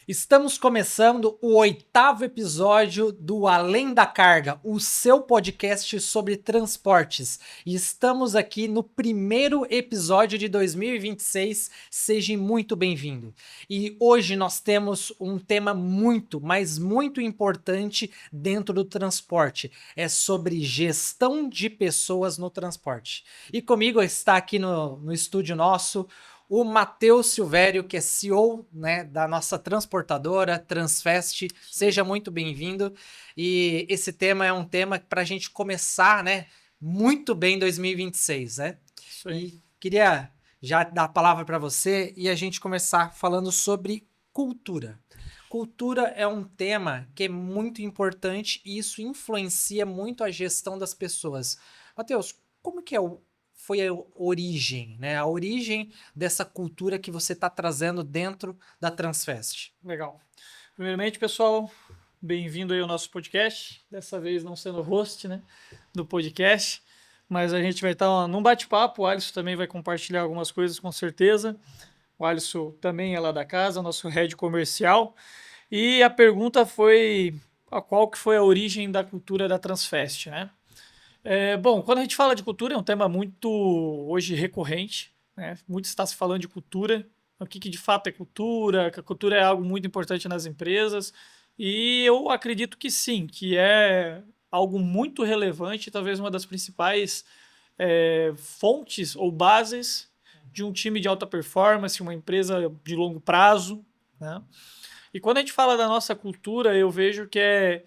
Estamos começando o 8º episódio do Além da Carga, o seu podcast sobre transportes. E estamos aqui no primeiro episódio de 2026. Seja muito bem-vindo. E hoje nós temos um tema muito, mas muito importante dentro do transporte. É sobre gestão de pessoas no transporte. E comigo está aqui no estúdio nosso o Matheus Silvério, que é CEO, né, da nossa transportadora Transfest. Seja muito bem-vindo. E esse tema é um tema para a gente começar, né, muito bem 2026, né? Isso aí. E queria já dar a palavra para você e a gente começar falando sobre cultura. Cultura é um tema que é muito importante e isso influencia muito a gestão das pessoas. Matheus, como que foi a origem, né? A origem dessa cultura que você está trazendo dentro da Transfest. Legal. Primeiramente, pessoal, bem-vindo aí ao nosso podcast. Dessa vez não sendo host, né, do podcast, mas a gente vai estar num bate-papo. O Alisson também vai compartilhar algumas coisas, com certeza. O Alisson também é lá da casa, nosso head comercial. E a pergunta foi qual que foi a origem da cultura da Transfest, né? Bom, quando a gente fala de cultura, é um tema muito hoje recorrente, né? Muito está se falando de cultura, o que de fato é cultura, que a cultura é algo muito importante nas empresas, e eu acredito que sim, que é algo muito relevante, talvez uma das principais fontes ou bases de um time de alta performance, uma empresa de longo prazo, né? E quando a gente fala da nossa cultura, eu vejo que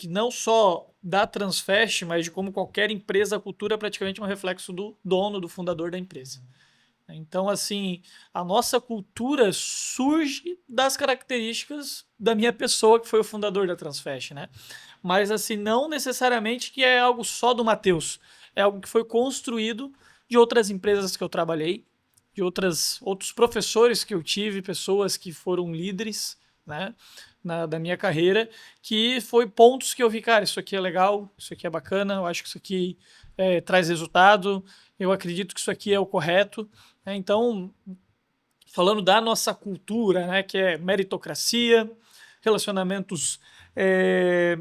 não só da Transfest, mas de como qualquer empresa, a cultura é praticamente um reflexo do dono, do fundador da empresa. Então, assim, a nossa cultura surge das características da minha pessoa, que foi o fundador da Transfest, né? Mas, assim, não necessariamente que é algo só do Matheus. É algo que foi construído de outras empresas que eu trabalhei, de outros professores que eu tive, pessoas que foram líderes, né, da minha carreira, que foi pontos que eu vi, cara, isso aqui é legal, isso aqui é bacana, eu acho que isso aqui traz resultado, eu acredito que isso aqui é o correto, né? Então, falando da nossa cultura, né, que é meritocracia, relacionamentos é,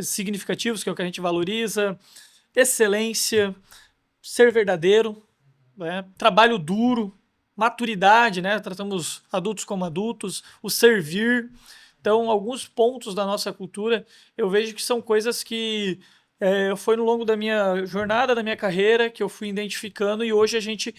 significativos, que é o que a gente valoriza, excelência, ser verdadeiro, né, trabalho duro, maturidade, né, tratamos adultos como adultos, o servir. Então, alguns pontos da nossa cultura eu vejo que são coisas que foi no longo da minha jornada, da minha carreira, que eu fui identificando e hoje a gente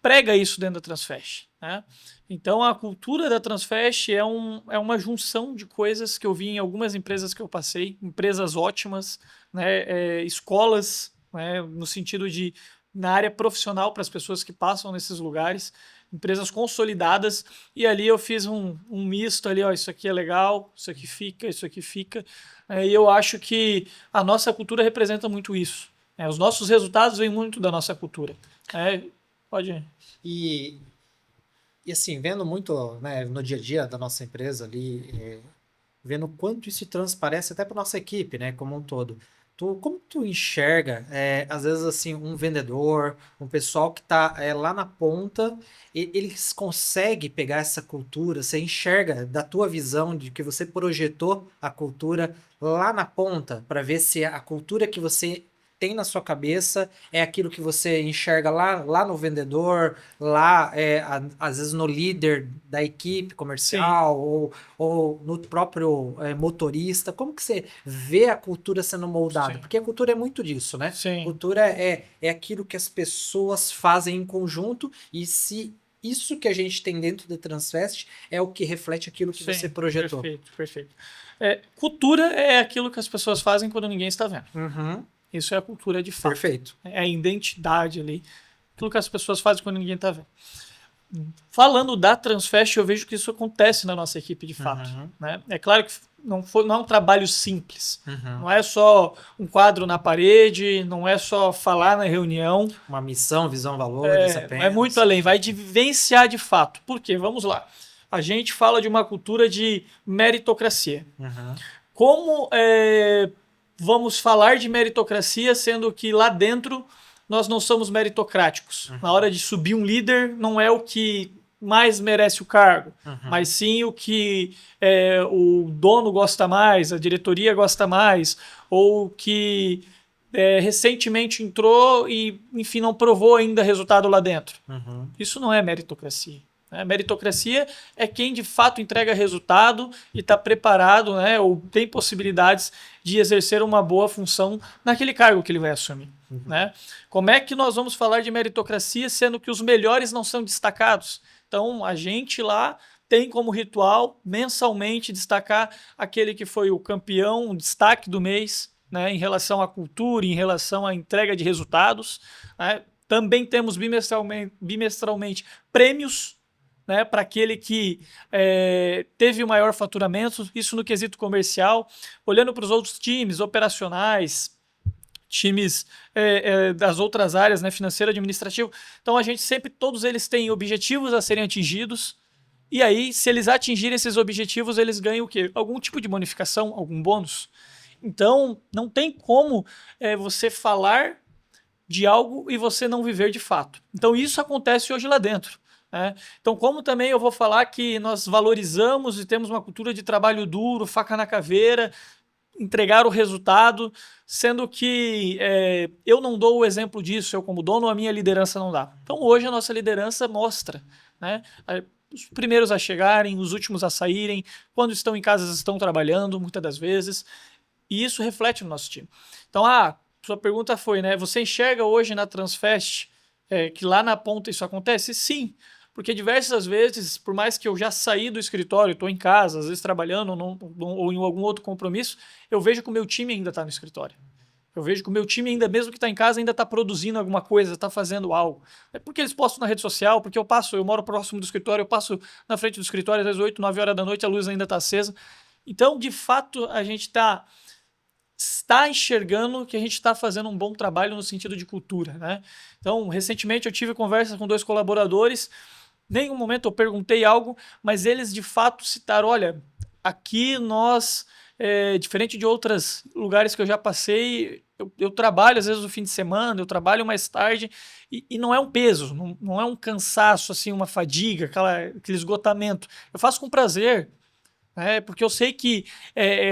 prega isso dentro da Transfest, né? Então, a cultura da Transfest é uma junção de coisas que eu vi em algumas empresas que eu passei, empresas ótimas, né, escolas, né, no sentido de na área profissional para as pessoas que passam nesses lugares, empresas consolidadas, e ali eu fiz um misto ali, ó, isso aqui é legal, isso aqui fica, e eu acho que a nossa cultura representa muito isso. Os nossos resultados vêm muito da nossa cultura. Pode. E, e assim, vendo muito, né, no dia a dia da nossa empresa ali, vendo quanto isso transparece até para nossa equipe, né, como um todo. Como tu enxerga, às vezes assim, um vendedor, um pessoal que está lá na ponta, eles conseguem pegar essa cultura, você enxerga da tua visão de que você projetou a cultura lá na ponta, para ver se a cultura que você tem na sua cabeça é aquilo que você enxerga lá no vendedor, lá às vezes no líder da equipe Sim, comercial ou no próprio motorista. Como que você vê a cultura sendo moldada? sim, Porque a cultura é muito disso, né? sim, Cultura é aquilo que as pessoas fazem em conjunto e se isso que a gente tem dentro da Transfest é o que reflete aquilo que você sim, projetou. perfeito, perfeito. Cultura é aquilo que as pessoas fazem quando ninguém está vendo. Uhum, Isso é a cultura de fato. perfeito. É a identidade ali, aquilo que as pessoas fazem quando ninguém está vendo. Falando da Transfest, eu vejo que isso acontece na nossa equipe de fato. Uhum, Né? É claro que não é um trabalho simples. uhum. Não é só um quadro na parede, não é só falar na reunião. Uma missão, visão, valores É muito apenas. além, vai de vivenciar de fato. Por quê? Vamos lá. A gente fala de uma cultura de meritocracia. Uhum. Como vamos falar de meritocracia, sendo que lá dentro nós não somos meritocráticos? Na hora de subir um líder, não é o que mais merece o cargo, mas sim o que o dono gosta mais, a diretoria gosta mais, ou que recentemente entrou e, enfim, não provou ainda resultado lá dentro. Isso não é meritocracia. Né? Meritocracia é quem de fato entrega resultado e está preparado, né, ou tem possibilidades de exercer uma boa função naquele cargo que ele vai assumir. Né? Como é que nós vamos falar de meritocracia sendo que os melhores não são destacados? Então, a gente lá tem como ritual mensalmente destacar aquele que foi o campeão, o destaque do mês, né, em relação à cultura, em relação à entrega de resultados. Né? Também temos bimestralmente prêmios, né, para aquele que teve o maior faturamento, isso no quesito comercial. Olhando para os outros times operacionais, times das outras áreas, né, financeiro, administrativo. Então a gente sempre, todos eles têm objetivos a serem atingidos, e aí se eles atingirem esses objetivos, eles ganham o quê? Algum tipo de bonificação, algum bônus. Então não tem como você falar de algo e você não viver de fato. Então isso acontece hoje lá dentro. Né? Então, como também eu vou falar que nós valorizamos e temos uma cultura de trabalho duro, faca na caveira, entregar o resultado, sendo que eu não dou o exemplo disso, eu como dono, a minha liderança não dá. Então hoje a nossa liderança mostra, né, os primeiros a chegarem, os últimos a saírem, quando estão em casa estão trabalhando, muitas das vezes, e isso reflete no nosso time. Então, sua pergunta foi, né, você enxerga hoje na Transfest que lá na ponta isso acontece? Sim. Porque diversas vezes, por mais que eu já saí do escritório, estou em casa, às vezes trabalhando ou em algum outro compromisso, eu vejo que o meu time ainda está no escritório. Eu vejo que o meu time ainda, mesmo que está em casa, ainda está produzindo alguma coisa, está fazendo algo. É porque eles postam na rede social, porque eu moro próximo do escritório, eu passo na frente do escritório, às vezes 8, 9 horas da noite, a luz ainda está acesa. Então, de fato, a gente está enxergando que a gente está fazendo um bom trabalho no sentido de cultura. Né? Então, recentemente eu tive conversa com 2 colaboradores. Nenhum momento eu perguntei algo, mas eles de fato citaram, olha, aqui nós, diferente de outros lugares que eu já passei, eu trabalho às vezes no fim de semana, eu trabalho mais tarde, e não é um peso, não é um cansaço, assim, uma fadiga, aquele esgotamento. Eu faço com prazer, porque eu sei que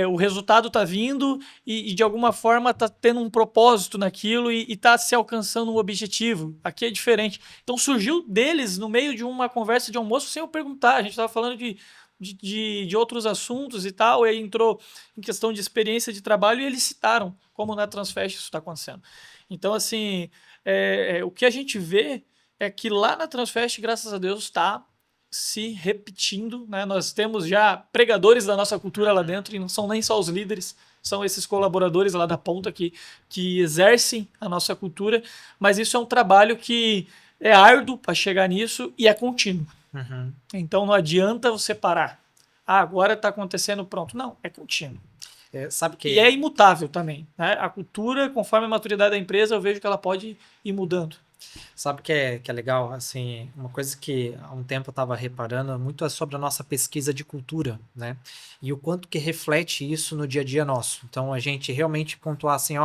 o resultado está vindo e de alguma forma está tendo um propósito naquilo e está se alcançando um objetivo. Aqui é diferente. Então surgiu deles no meio de uma conversa de almoço sem eu perguntar. A gente estava falando de outros assuntos e tal, e aí entrou em questão de experiência de trabalho e eles citaram como na Transfest isso está acontecendo. Então, assim, o que a gente vê é que lá na Transfest, graças a Deus, está se repetindo, né? Nós temos já pregadores da nossa cultura lá dentro, e não são nem só os líderes, são esses colaboradores lá da ponta que exercem a nossa cultura, mas isso é um trabalho que é árduo para chegar nisso e é contínuo. Então não adianta você parar. Agora está acontecendo, pronto. Não, é contínuo. Sabe que... E é imutável também. Né? A cultura, conforme a maturidade da empresa, eu vejo que ela pode ir mudando. Sabe que é legal? Assim, uma coisa que há um tempo eu estava reparando muito é sobre a nossa pesquisa de cultura, né? E o quanto que reflete isso no dia a dia nosso. Então, a gente realmente pontuar assim,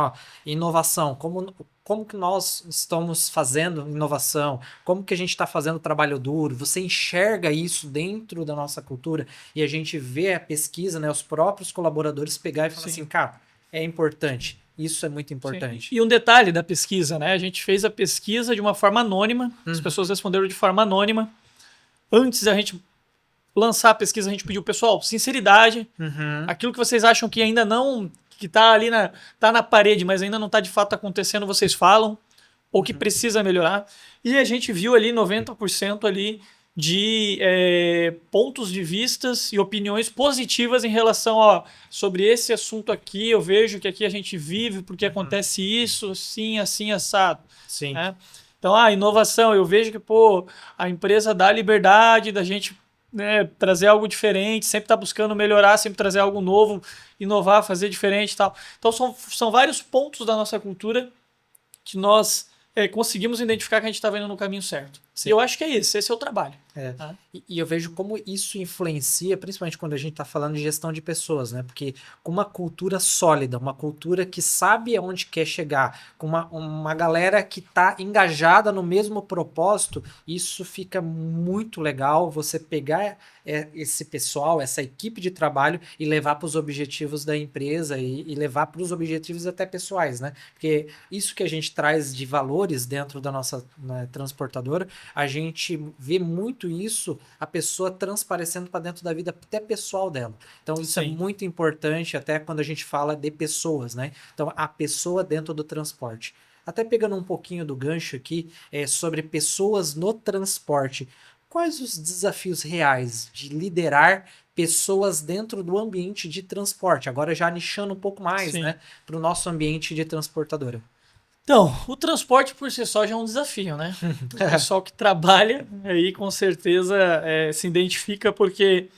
inovação, como que nós estamos fazendo inovação, como que a gente está fazendo trabalho duro, você enxerga isso dentro da nossa cultura e a gente vê a pesquisa, né, os próprios colaboradores pegar e falar assim, cara, é importante. Isso é muito importante. Sim. E um detalhe da pesquisa, né? A gente fez a pesquisa de uma forma anônima, as pessoas responderam de forma anônima. Antes da gente lançar a pesquisa, a gente pediu, pessoal, sinceridade, aquilo que vocês acham que ainda não, que tá ali tá na parede, mas ainda não está de fato acontecendo, vocês falam, ou que precisa melhorar. E a gente viu ali 90% ali de pontos de vistas e opiniões positivas em relação sobre esse assunto aqui. Eu vejo que aqui a gente vive porque acontece isso, assim, assado. Sim. Né? Então, inovação, eu vejo que a empresa dá liberdade da gente, né, trazer algo diferente, sempre está buscando melhorar, sempre trazer algo novo, inovar, fazer diferente e tal. Então, são vários pontos da nossa cultura que nós conseguimos identificar que a gente estava indo no caminho certo. Sim. E eu acho que é isso, esse é o trabalho. Tá? E eu vejo como isso influencia, principalmente quando a gente está falando de gestão de pessoas, né? Porque com uma cultura sólida, uma cultura que sabe aonde quer chegar, com uma galera que está engajada no mesmo propósito, isso fica muito legal você pegar esse pessoal, essa equipe de trabalho e levar para os objetivos da empresa e levar para os objetivos até pessoais, né? Porque isso que a gente traz de valores dentro da nossa, né, transportadora, a gente vê muito isso, a pessoa transparecendo para dentro da vida até pessoal dela. Então isso é Sim. muito importante até quando a gente fala de pessoas, né? Então a pessoa dentro do transporte. Até pegando um pouquinho do gancho aqui, sobre pessoas no transporte. Quais os desafios reais de liderar pessoas dentro do ambiente de transporte? Agora já nichando um pouco mais, Sim. né, para o nosso ambiente de transportadora. Então, o transporte por si só já é um desafio, né? O pessoal que trabalha aí com certeza se identifica porque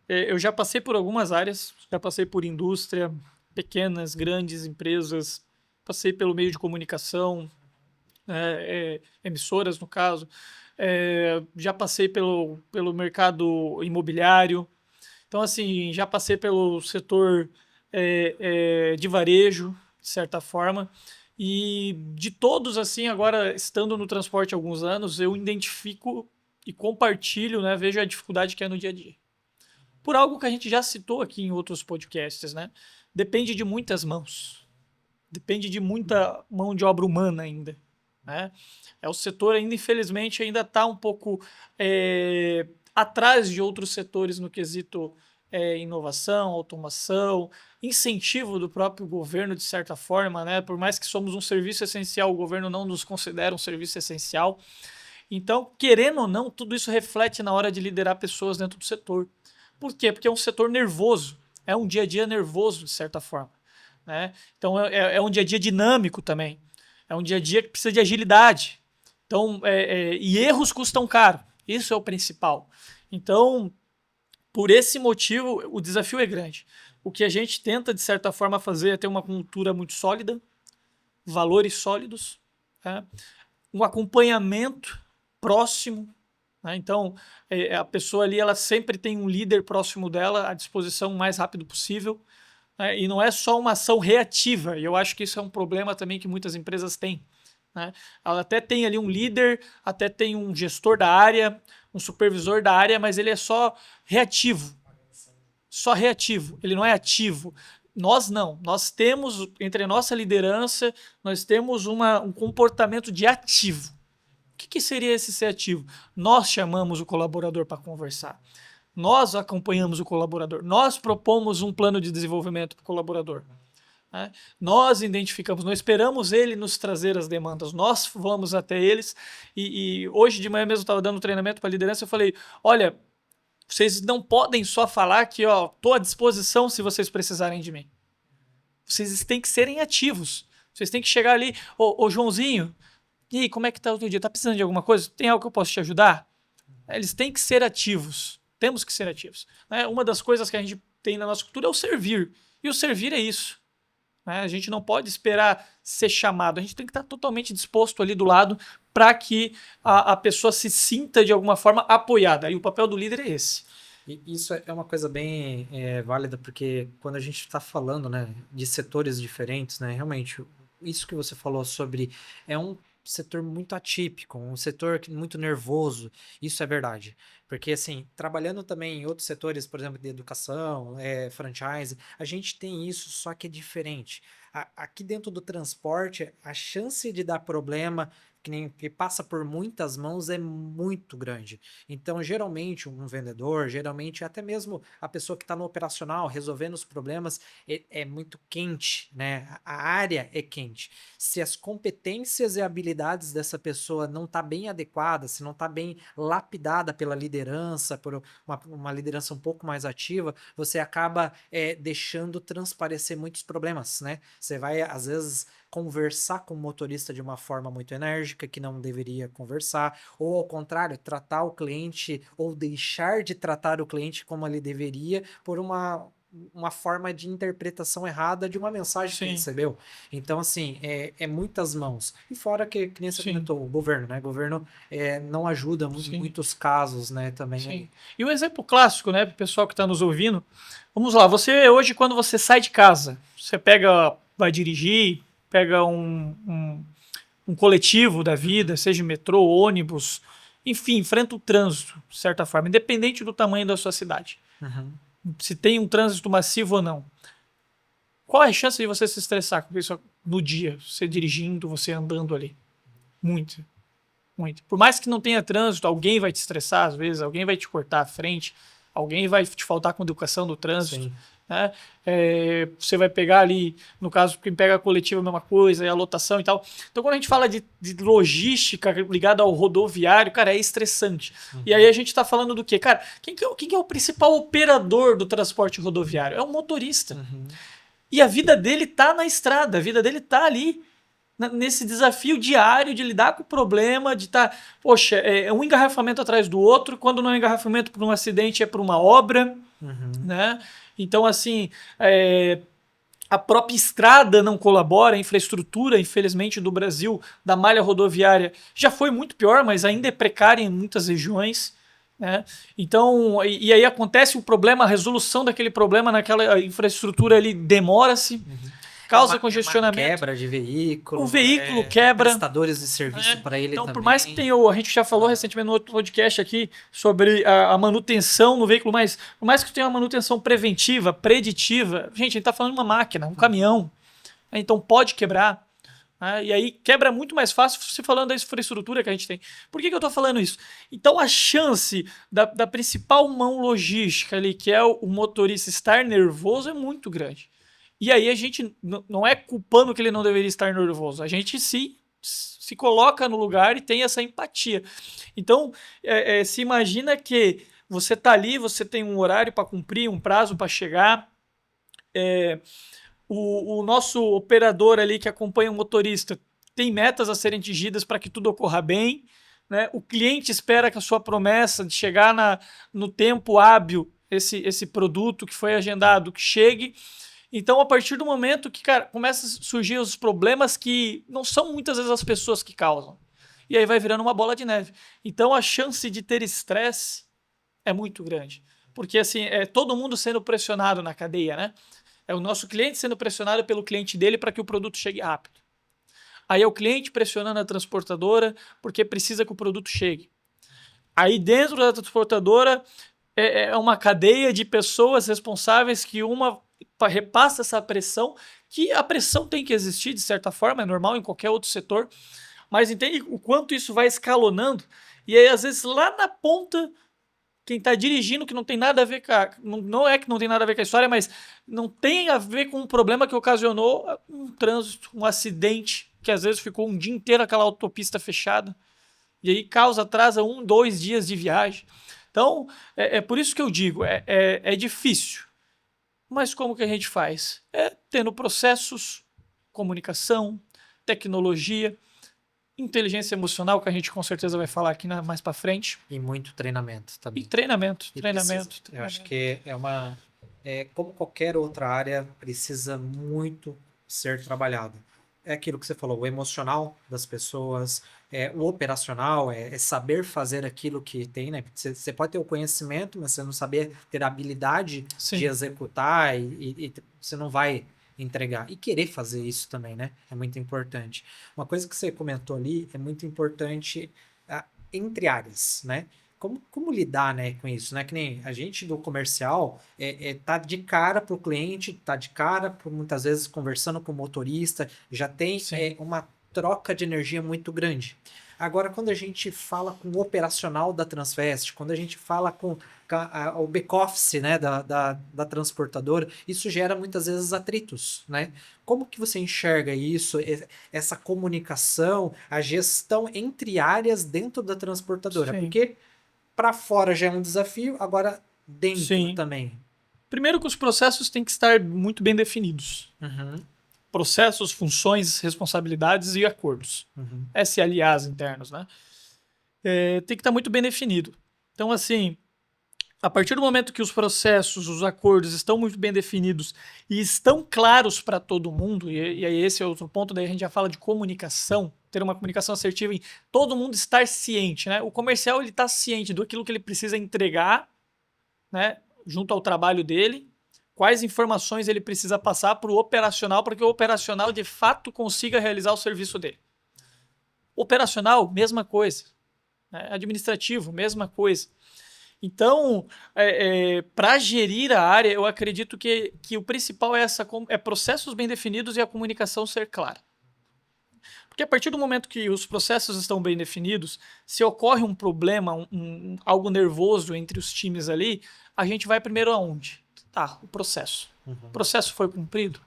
eu já passei por algumas áreas, já passei por indústria, pequenas, grandes empresas, passei pelo meio de comunicação, emissoras no caso, já passei pelo mercado imobiliário, então assim, já passei pelo setor de varejo, de certa forma, e de todos assim, agora estando no transporte há alguns anos, eu identifico e compartilho, né, vejo a dificuldade que é no dia a dia. Por algo que a gente já citou aqui em outros podcasts, né? Depende de muitas mãos. Depende de muita mão de obra humana ainda. Né? O setor ainda, infelizmente, ainda está um pouco atrás de outros setores no quesito inovação, automação, incentivo do próprio governo, de certa forma, né? Por mais que somos um serviço essencial, o governo não nos considera um serviço essencial. Então, querendo ou não, tudo isso reflete na hora de liderar pessoas dentro do setor. Por quê? Porque é um setor nervoso, é um dia a dia nervoso, de certa forma. Né? Então, é um dia a dia dinâmico também. É um dia a dia que precisa de agilidade. Então, e erros custam caro. Isso é o principal. Então, por esse motivo, o desafio é grande. O que a gente tenta, de certa forma, fazer é ter uma cultura muito sólida, valores sólidos, né? Um acompanhamento próximo, né? Então, a pessoa ali ela sempre tem um líder próximo dela à disposição o mais rápido possível, né? E não é só uma ação reativa, e eu acho que isso é um problema também que muitas empresas têm. Né? Ela até tem ali um líder, até tem um gestor da área, um supervisor da área, mas ele é só reativo. Só reativo, ele não é ativo. Nós não, nós temos, entre a nossa liderança, nós temos um comportamento de ativo. O que seria esse ser ativo? Nós chamamos o colaborador para conversar. Nós acompanhamos o colaborador. Nós propomos um plano de desenvolvimento para o colaborador. Né? Nós identificamos, não esperamos ele nos trazer as demandas. Nós vamos até eles. E hoje de manhã mesmo eu estava dando treinamento para a liderança. Eu falei: olha, vocês não podem só falar que estou à disposição se vocês precisarem de mim. Vocês têm que serem ativos. Vocês têm que chegar ali, ô Joãozinho, e aí, como é que tá o teu dia? Tá precisando de alguma coisa? Tem algo que eu posso te ajudar? Eles têm que ser ativos. Temos que ser ativos. Né? Uma das coisas que a gente tem na nossa cultura é o servir. E o servir é isso. Né? A gente não pode esperar ser chamado. A gente tem que estar totalmente disposto ali do lado para que a pessoa se sinta de alguma forma apoiada. E o papel do líder é esse. E isso é uma coisa bem válida, porque quando a gente está falando, né, de setores diferentes, né, realmente, isso que você falou sobre é um setor muito atípico, um setor muito nervoso, isso é verdade. Porque, assim, trabalhando também em outros setores, por exemplo, de educação, franchise, a gente tem isso, só que é diferente. Aqui dentro do transporte, a chance de dar problema que passa por muitas mãos é muito grande. Então, geralmente, um vendedor, geralmente até mesmo a pessoa que está no operacional resolvendo os problemas é muito quente, né? A área é quente. Se as competências e habilidades dessa pessoa não tá bem adequada, se não tá bem lapidada pela liderança, por uma liderança um pouco mais ativa, você acaba deixando transparecer muitos problemas, né? Você vai, às vezes, conversar com o motorista de uma forma muito enérgica, que não deveria conversar, ou ao contrário, tratar o cliente ou deixar de tratar o cliente como ele deveria por uma forma de interpretação errada de uma mensagem que Sim. recebeu. Então, assim, é muitas mãos. E fora que nem você Sim. comentou, o governo, né? O governo não ajuda em Sim. muitos casos, né? Também. Sim. E um exemplo clássico, né, para o pessoal que está nos ouvindo. Vamos lá, você hoje, quando você sai de casa, você vai dirigir, pega um coletivo da vida, seja metrô, ônibus, enfim, enfrenta o trânsito, de certa forma, independente do tamanho da sua cidade. Uhum. Se tem um trânsito massivo ou não. Qual é a chance de você se estressar com isso no dia, você dirigindo, você andando ali? Muito. Muito. Por mais que não tenha trânsito, alguém vai te estressar às vezes, alguém vai te cortar à frente, alguém vai te faltar com educação no trânsito. Sim. Né? Você vai pegar ali, no caso, quem pega a coletiva é a mesma coisa, a lotação e tal. Então, quando a gente fala de logística ligada ao rodoviário, cara, é estressante. Uhum. E aí a gente está falando do quê? Cara, quem que é o principal operador do transporte rodoviário? É o motorista. Uhum. E a vida dele tá na estrada, a vida dele tá ali nesse desafio diário de lidar com o problema, de estar, poxa, é um engarrafamento atrás do outro, quando não é um engarrafamento por um acidente, é por uma obra, né? Então, assim, a própria estrada não colabora, a infraestrutura, infelizmente, do Brasil, da malha rodoviária, já foi muito pior, mas ainda é precária em muitas regiões. Né? Então, e aí acontece o problema, a resolução daquele problema naquela infraestrutura ali demora-se, causa congestionamento. Uma quebra de veículo. O veículo quebra. Prestadores de serviço para ele então, também. por mais que tenha, a gente já falou recentemente no outro podcast aqui sobre a manutenção no veículo, mas por mais que tenha uma manutenção preventiva, preditiva, gente, a gente está falando de uma máquina, um caminhão, né? Então pode quebrar. Né? E aí quebra muito mais fácil se falando da infraestrutura que a gente tem. Por que eu estou falando isso? Então a chance da principal mão logística ali, que é o motorista estar nervoso, é muito grande. E aí a gente não é culpando que ele não deveria estar nervoso, a gente se coloca no lugar e tem essa empatia. Então, se imagina que você está ali, você tem um horário para cumprir, um prazo para chegar, o nosso operador ali que acompanha o motorista tem metas a serem atingidas para que tudo ocorra bem, né? O cliente espera que a sua promessa de chegar no tempo hábil, esse produto que foi agendado, que chegue. Então, a partir do momento que, cara, começa a surgir os problemas que não são muitas vezes as pessoas que causam. E aí vai virando uma bola de neve. Então, a chance de ter estresse é muito grande. Porque, assim, é todo mundo sendo pressionado na cadeia, né? É o nosso cliente sendo pressionado pelo cliente dele para que o produto chegue rápido. Aí é o cliente pressionando a transportadora porque precisa que o produto chegue. Aí, dentro da transportadora, é uma cadeia de pessoas responsáveis que uma repassa essa pressão, que a pressão tem que existir de certa forma, é normal em qualquer outro setor, mas entende o quanto isso vai escalonando, e aí às vezes lá na ponta, quem está dirigindo, que não tem nada a ver com não é que não tem nada a ver com a história, mas não tem a ver com um problema que ocasionou um trânsito, um acidente, que às vezes ficou um dia inteiro aquela autopista fechada, e aí atrasa 2 dias de viagem. Então, é por isso que eu digo, é difícil. Mas como que a gente faz? Tendo processos, comunicação, tecnologia, inteligência emocional, que a gente com certeza vai falar aqui mais para frente. E muito treinamento também. E treinamento. Eu acho que como qualquer outra área, precisa muito ser trabalhado. É aquilo que você falou, o emocional das pessoas, o operacional, é saber fazer aquilo que tem, né? Você pode ter o conhecimento, mas você não saber ter a habilidade de executar e você não vai entregar. E querer fazer isso também, né? É muito importante. Uma coisa que você comentou ali é muito importante entre áreas, né? Como lidar, né, com isso, né? Que nem a gente do comercial tá de cara pro cliente, tá de cara, muitas vezes conversando com o motorista, já tem uma troca de energia muito grande. Agora, quando a gente fala com o operacional da Transfest, quando a gente fala com o back-office, né, da transportadora, isso gera muitas vezes atritos, né? Como que você enxerga isso, essa comunicação, a gestão entre áreas dentro da transportadora? Porque para fora já é um desafio, agora dentro também. Primeiro que os processos têm que estar muito bem definidos. Processos, funções, responsabilidades e acordos. SLAs internos, né? Tem que estar muito bem definido. Então, assim, a partir do momento que os processos, os acordos estão muito bem definidos e estão claros para todo mundo, e aí esse é outro ponto, daí a gente já fala de comunicação, ter uma comunicação assertiva em todo mundo estar ciente, né? O comercial ele está ciente do aquilo que ele precisa entregar, né, junto ao trabalho dele, quais informações ele precisa passar para o operacional, para que o operacional de fato consiga realizar o serviço dele. Operacional, mesma coisa. Né? Administrativo, mesma coisa. Então, para gerir a área, eu acredito que o principal é processos bem definidos e a comunicação ser clara. Porque a partir do momento que os processos estão bem definidos, se ocorre um problema, algo nervoso entre os times ali, a gente vai primeiro aonde? Tá, o processo. O processo foi cumprido?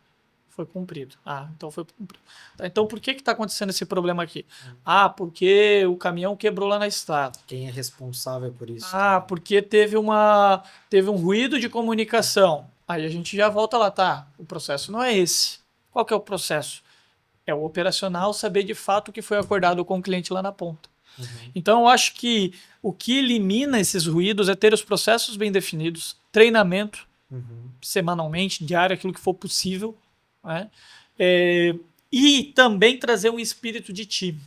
Foi cumprido. Ah, então foi cumprido. Tá, então por que está acontecendo esse problema aqui? Ah, porque o caminhão quebrou lá na estrada. Quem é responsável por isso? Ah, porque teve um ruído de comunicação. Aí a gente já volta lá, tá? O processo não é esse. Qual que é o processo? É o operacional saber de fato o que foi acordado com o cliente lá na ponta. Então eu acho que o que elimina esses ruídos é ter os processos bem definidos, treinamento, semanalmente, diário, aquilo que for possível, né? E também trazer um espírito de time.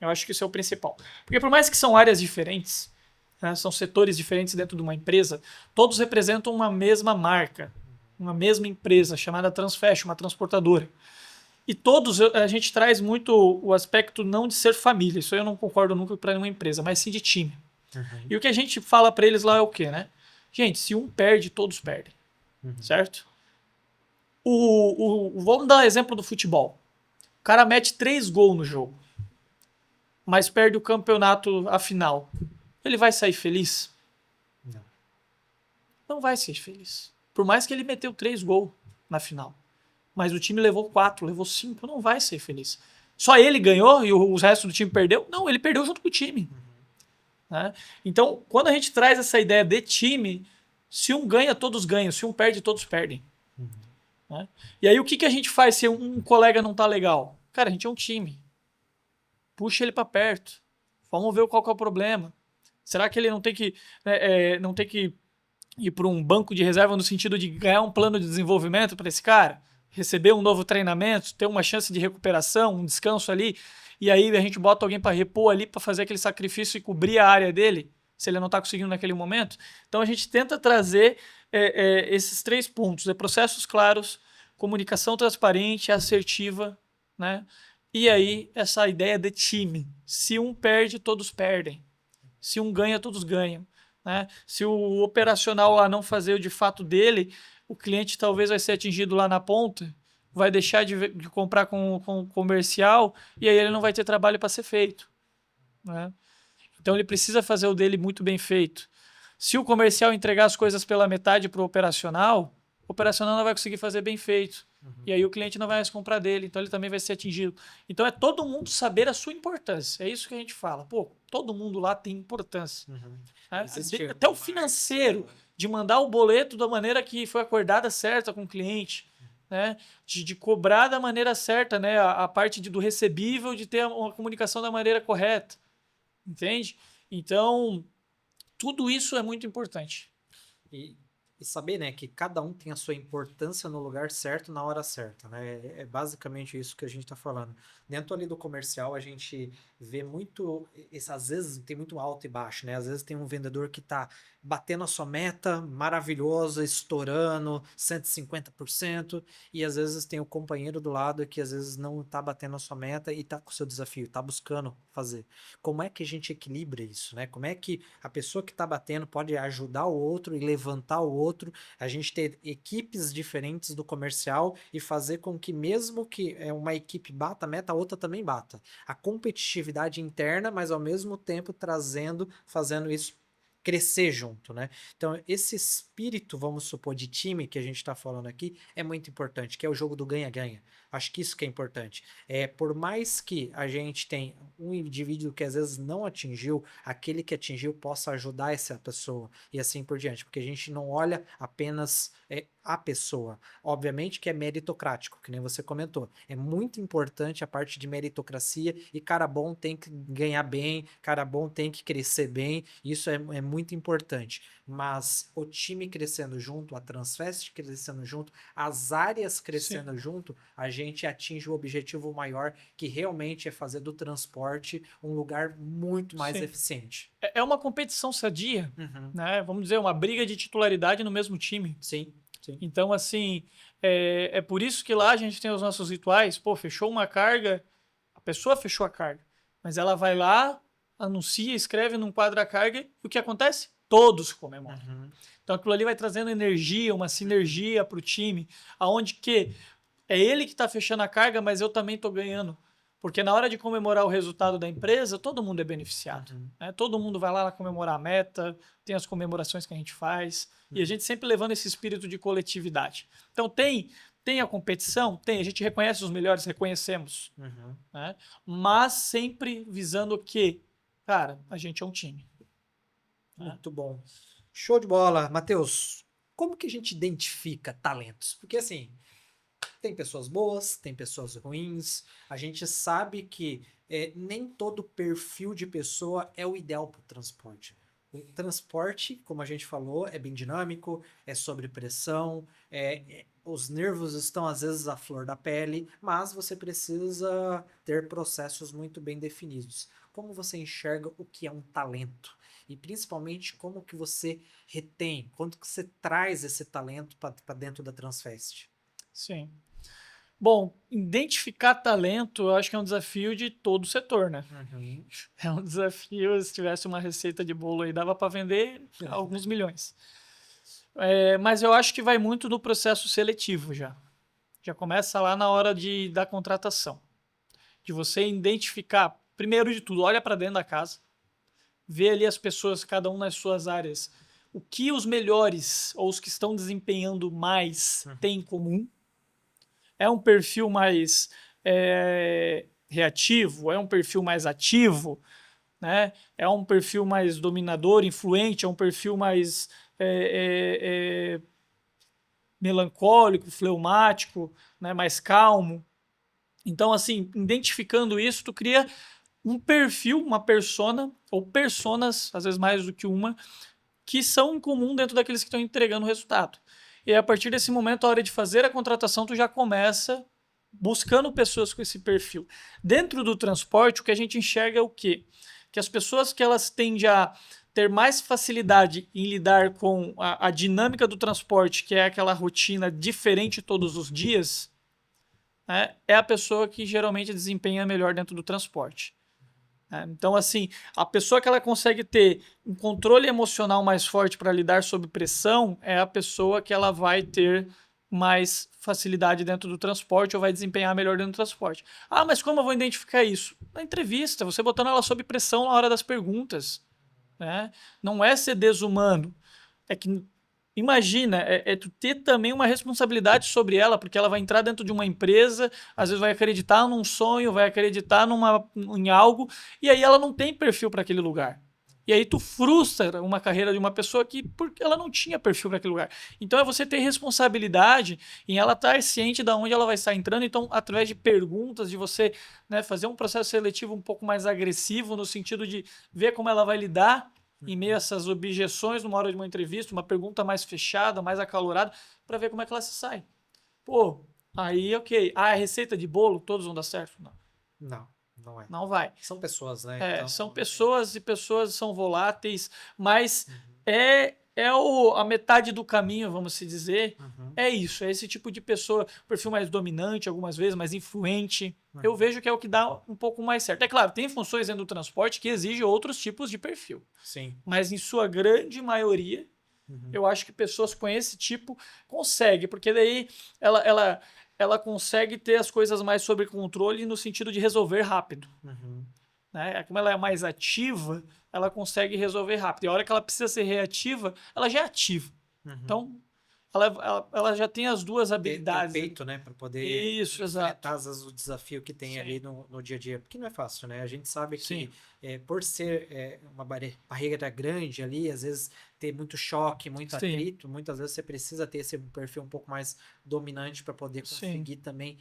Eu acho que isso é o principal. Porque por mais que são áreas diferentes, né, são setores diferentes dentro de uma empresa, todos representam uma mesma marca, uma mesma empresa chamada Transfast, uma transportadora. E todos, a gente traz muito o aspecto não de ser família, isso eu não concordo nunca para nenhuma empresa, mas sim de time. E o que a gente fala para eles lá é o quê, né? Gente, se um perde, todos perdem, certo? Vamos dar um exemplo do futebol. O cara mete 3 gols no jogo, mas perde o campeonato, a final. Ele vai sair feliz? Não. Não vai ser feliz. Por mais que ele meteu 3 gols na final. Mas o time levou 4, levou 5, não vai ser feliz. Só ele ganhou e o resto do time perdeu? Não, ele perdeu junto com o time. Né? Então, quando a gente traz essa ideia de time, se um ganha, todos ganham. Se um perde, todos perdem. Né? E aí, o que a gente faz se um colega não tá legal? Cara, a gente é um time. Puxa ele para perto. Vamos ver qual que é o problema. Será que ele não tem que, não tem que ir para um banco de reserva no sentido de ganhar um plano de desenvolvimento para esse cara? Receber um novo treinamento, ter uma chance de recuperação, um descanso ali, e aí a gente bota alguém para repor ali, para fazer aquele sacrifício e cobrir a área dele, se ele não está conseguindo naquele momento. Então a gente tenta trazer esses 3 pontos, processos claros, comunicação transparente, assertiva, né? E aí essa ideia de time. Se um perde, todos perdem. Se um ganha, todos ganham. Né? Se o operacional lá não fazer o de fato dele, o cliente talvez vai ser atingido lá na ponta, vai deixar de comprar com o comercial e aí ele não vai ter trabalho para ser feito. Né? Então ele precisa fazer o dele muito bem feito. Se o comercial entregar as coisas pela metade para o operacional não vai conseguir fazer bem feito. E aí o cliente não vai mais comprar dele, então ele também vai ser atingido. Então é todo mundo saber a sua importância. É isso que a gente fala. Pô, todo mundo lá tem importância. Né? Até o financeiro, de mandar o boleto da maneira que foi acordada certa com o cliente. Né? De cobrar da maneira certa, né? A parte do recebível, de ter uma comunicação da maneira correta. Entende? Então, tudo isso é muito importante. E saber, né, que cada um tem a sua importância no lugar certo, na hora certa, né? É basicamente isso que a gente está falando. Dentro ali do comercial, a gente vê muito, às vezes tem muito alto e baixo, né? Às vezes tem um vendedor que está batendo a sua meta, maravilhosa, estourando 150%, e às vezes tem o companheiro do lado que às vezes não está batendo a sua meta e está com o seu desafio, está buscando fazer. Como é que a gente equilibra isso, né? Como é que a pessoa que está batendo pode ajudar o outro e levantar o outro, a gente ter equipes diferentes do comercial e fazer com que mesmo que uma equipe bata a meta, a outra também bata. A competitividade interna, mas ao mesmo tempo fazendo isso crescer junto, né? Então, esse espírito, vamos supor, de time que a gente está falando aqui, é muito importante, que é o jogo do ganha-ganha. Acho que isso que é importante. Por mais que a gente tenha um indivíduo que às vezes não atingiu, aquele que atingiu possa ajudar essa pessoa e assim por diante, porque a gente não olha apenas a pessoa. Obviamente que é meritocrático, que nem você comentou. É muito importante a parte de meritocracia e cara bom tem que ganhar bem, cara bom tem que crescer bem, isso é muito importante. Mas o time crescendo junto, a Transfest crescendo junto, as áreas Sim, crescendo junto, a gente atinge o objetivo maior, que realmente é fazer do transporte um lugar muito mais sim. eficiente. É uma competição sadia, Uhum. né? Vamos dizer, uma briga de titularidade no mesmo time. Sim, sim. Então, assim, é por isso que lá a gente tem os nossos rituais. Pô, fechou uma carga, a pessoa fechou a carga, mas ela vai lá, anuncia, escreve num quadro a carga e o que acontece? Todos comemoram. Uhum. Então aquilo ali vai trazendo energia, uma sinergia para o time, aonde que é ele que está fechando a carga, mas eu também estou ganhando. Porque na hora de comemorar o resultado da empresa, todo mundo é beneficiado. Uhum. Né? Todo mundo vai lá comemorar a meta, tem as comemorações que a gente faz, e a gente sempre levando esse espírito de coletividade. Então tem a competição? Tem, a gente reconhece os melhores, reconhecemos. Uhum. Né? Mas sempre visando o quê? Cara, a gente é um time. Né? Muito bom. Show de bola. Matheus, como que a gente identifica talentos? Porque assim, tem pessoas boas, tem pessoas ruins. A gente sabe que nem todo perfil de pessoa é o ideal para o transporte. O transporte, como a gente falou, é bem dinâmico, é sob pressão, os nervos estão às vezes à flor da pele, mas você precisa ter processos muito bem definidos. Como você enxerga o que é um talento? E principalmente como que você retém, quanto que você traz esse talento para dentro da Transfest? Sim. Bom, identificar talento, eu acho que é um desafio de todo o setor, né? Uhum. É um desafio, se tivesse uma receita de bolo aí, dava para vender alguns milhões. Mas eu acho que vai muito do processo seletivo já. Já começa lá na hora da contratação. De você identificar, primeiro de tudo, olha para dentro da casa, vê ali as pessoas, cada um nas suas áreas, o que os melhores ou os que estão desempenhando mais têm em comum. É um perfil mais reativo? É um perfil mais ativo? Né? É um perfil mais dominador, influente? É um perfil mais melancólico, fleumático, né? Mais calmo? Então, assim, identificando isso, tu cria um perfil, uma persona, ou personas, às vezes mais do que uma, que são em comum dentro daqueles que estão entregando o resultado. E aí, a partir desse momento, a hora de fazer a contratação, tu já começa buscando pessoas com esse perfil. Dentro do transporte, o que a gente enxerga é o quê? Que as pessoas que elas tendem a ter mais facilidade em lidar com a dinâmica do transporte, que é aquela rotina diferente todos os dias, né, é a pessoa que geralmente desempenha melhor dentro do transporte. Então, assim, a pessoa que ela consegue ter um controle emocional mais forte para lidar sob pressão é a pessoa que ela vai ter mais facilidade dentro do transporte ou vai desempenhar melhor dentro do transporte. Ah, mas como eu vou identificar isso? Na entrevista, você botando ela sob pressão na hora das perguntas. Né? Não é ser desumano. É que imagina, tu ter também uma responsabilidade sobre ela, porque ela vai entrar dentro de uma empresa, às vezes vai acreditar num sonho, vai acreditar em algo, e aí ela não tem perfil para aquele lugar. E aí tu frustra uma carreira de uma pessoa que porque ela não tinha perfil para aquele lugar. Então é você ter responsabilidade em ela estar ciente de onde ela vai estar entrando. Então, através de perguntas, de você, né, fazer um processo seletivo um pouco mais agressivo, no sentido de ver como ela vai lidar em meio a essas objeções numa hora de uma entrevista, uma pergunta mais fechada, mais acalorada, para ver como é que ela se sai. Pô, aí ok. Ah, é receita de bolo, todos vão dar certo? Não, Não, não é. não vai. São pessoas, né? Então, São pessoas e pessoas são voláteis, mas uhum, a metade do caminho, vamos se dizer. uhum, É isso, é esse tipo de pessoa, perfil mais dominante, algumas vezes, mais influente. Eu uhum. vejo que é o que dá um pouco mais certo. É claro, tem funções dentro do transporte que exigem outros tipos de perfil, Sim. mas em sua grande maioria, Uhum, eu acho que pessoas com esse tipo conseguem, porque daí ela consegue ter as coisas mais sob controle no sentido de resolver rápido. uhum, Né? Como ela é mais ativa, ela consegue resolver rápido. E a hora que ela precisa ser reativa, ela já é ativa. uhum. Então, ela já tem as duas Ter habilidades. peito, né, para poder Isso, exato. enfrentar às vezes o desafio que tem Sim. ali no dia a dia, porque não é fácil, né? A gente sabe Sim. que por ser uma barreira grande ali, às vezes ter muito choque, muito Sim. atrito, muitas vezes você precisa ter esse perfil um pouco mais dominante para poder Sim. conseguir também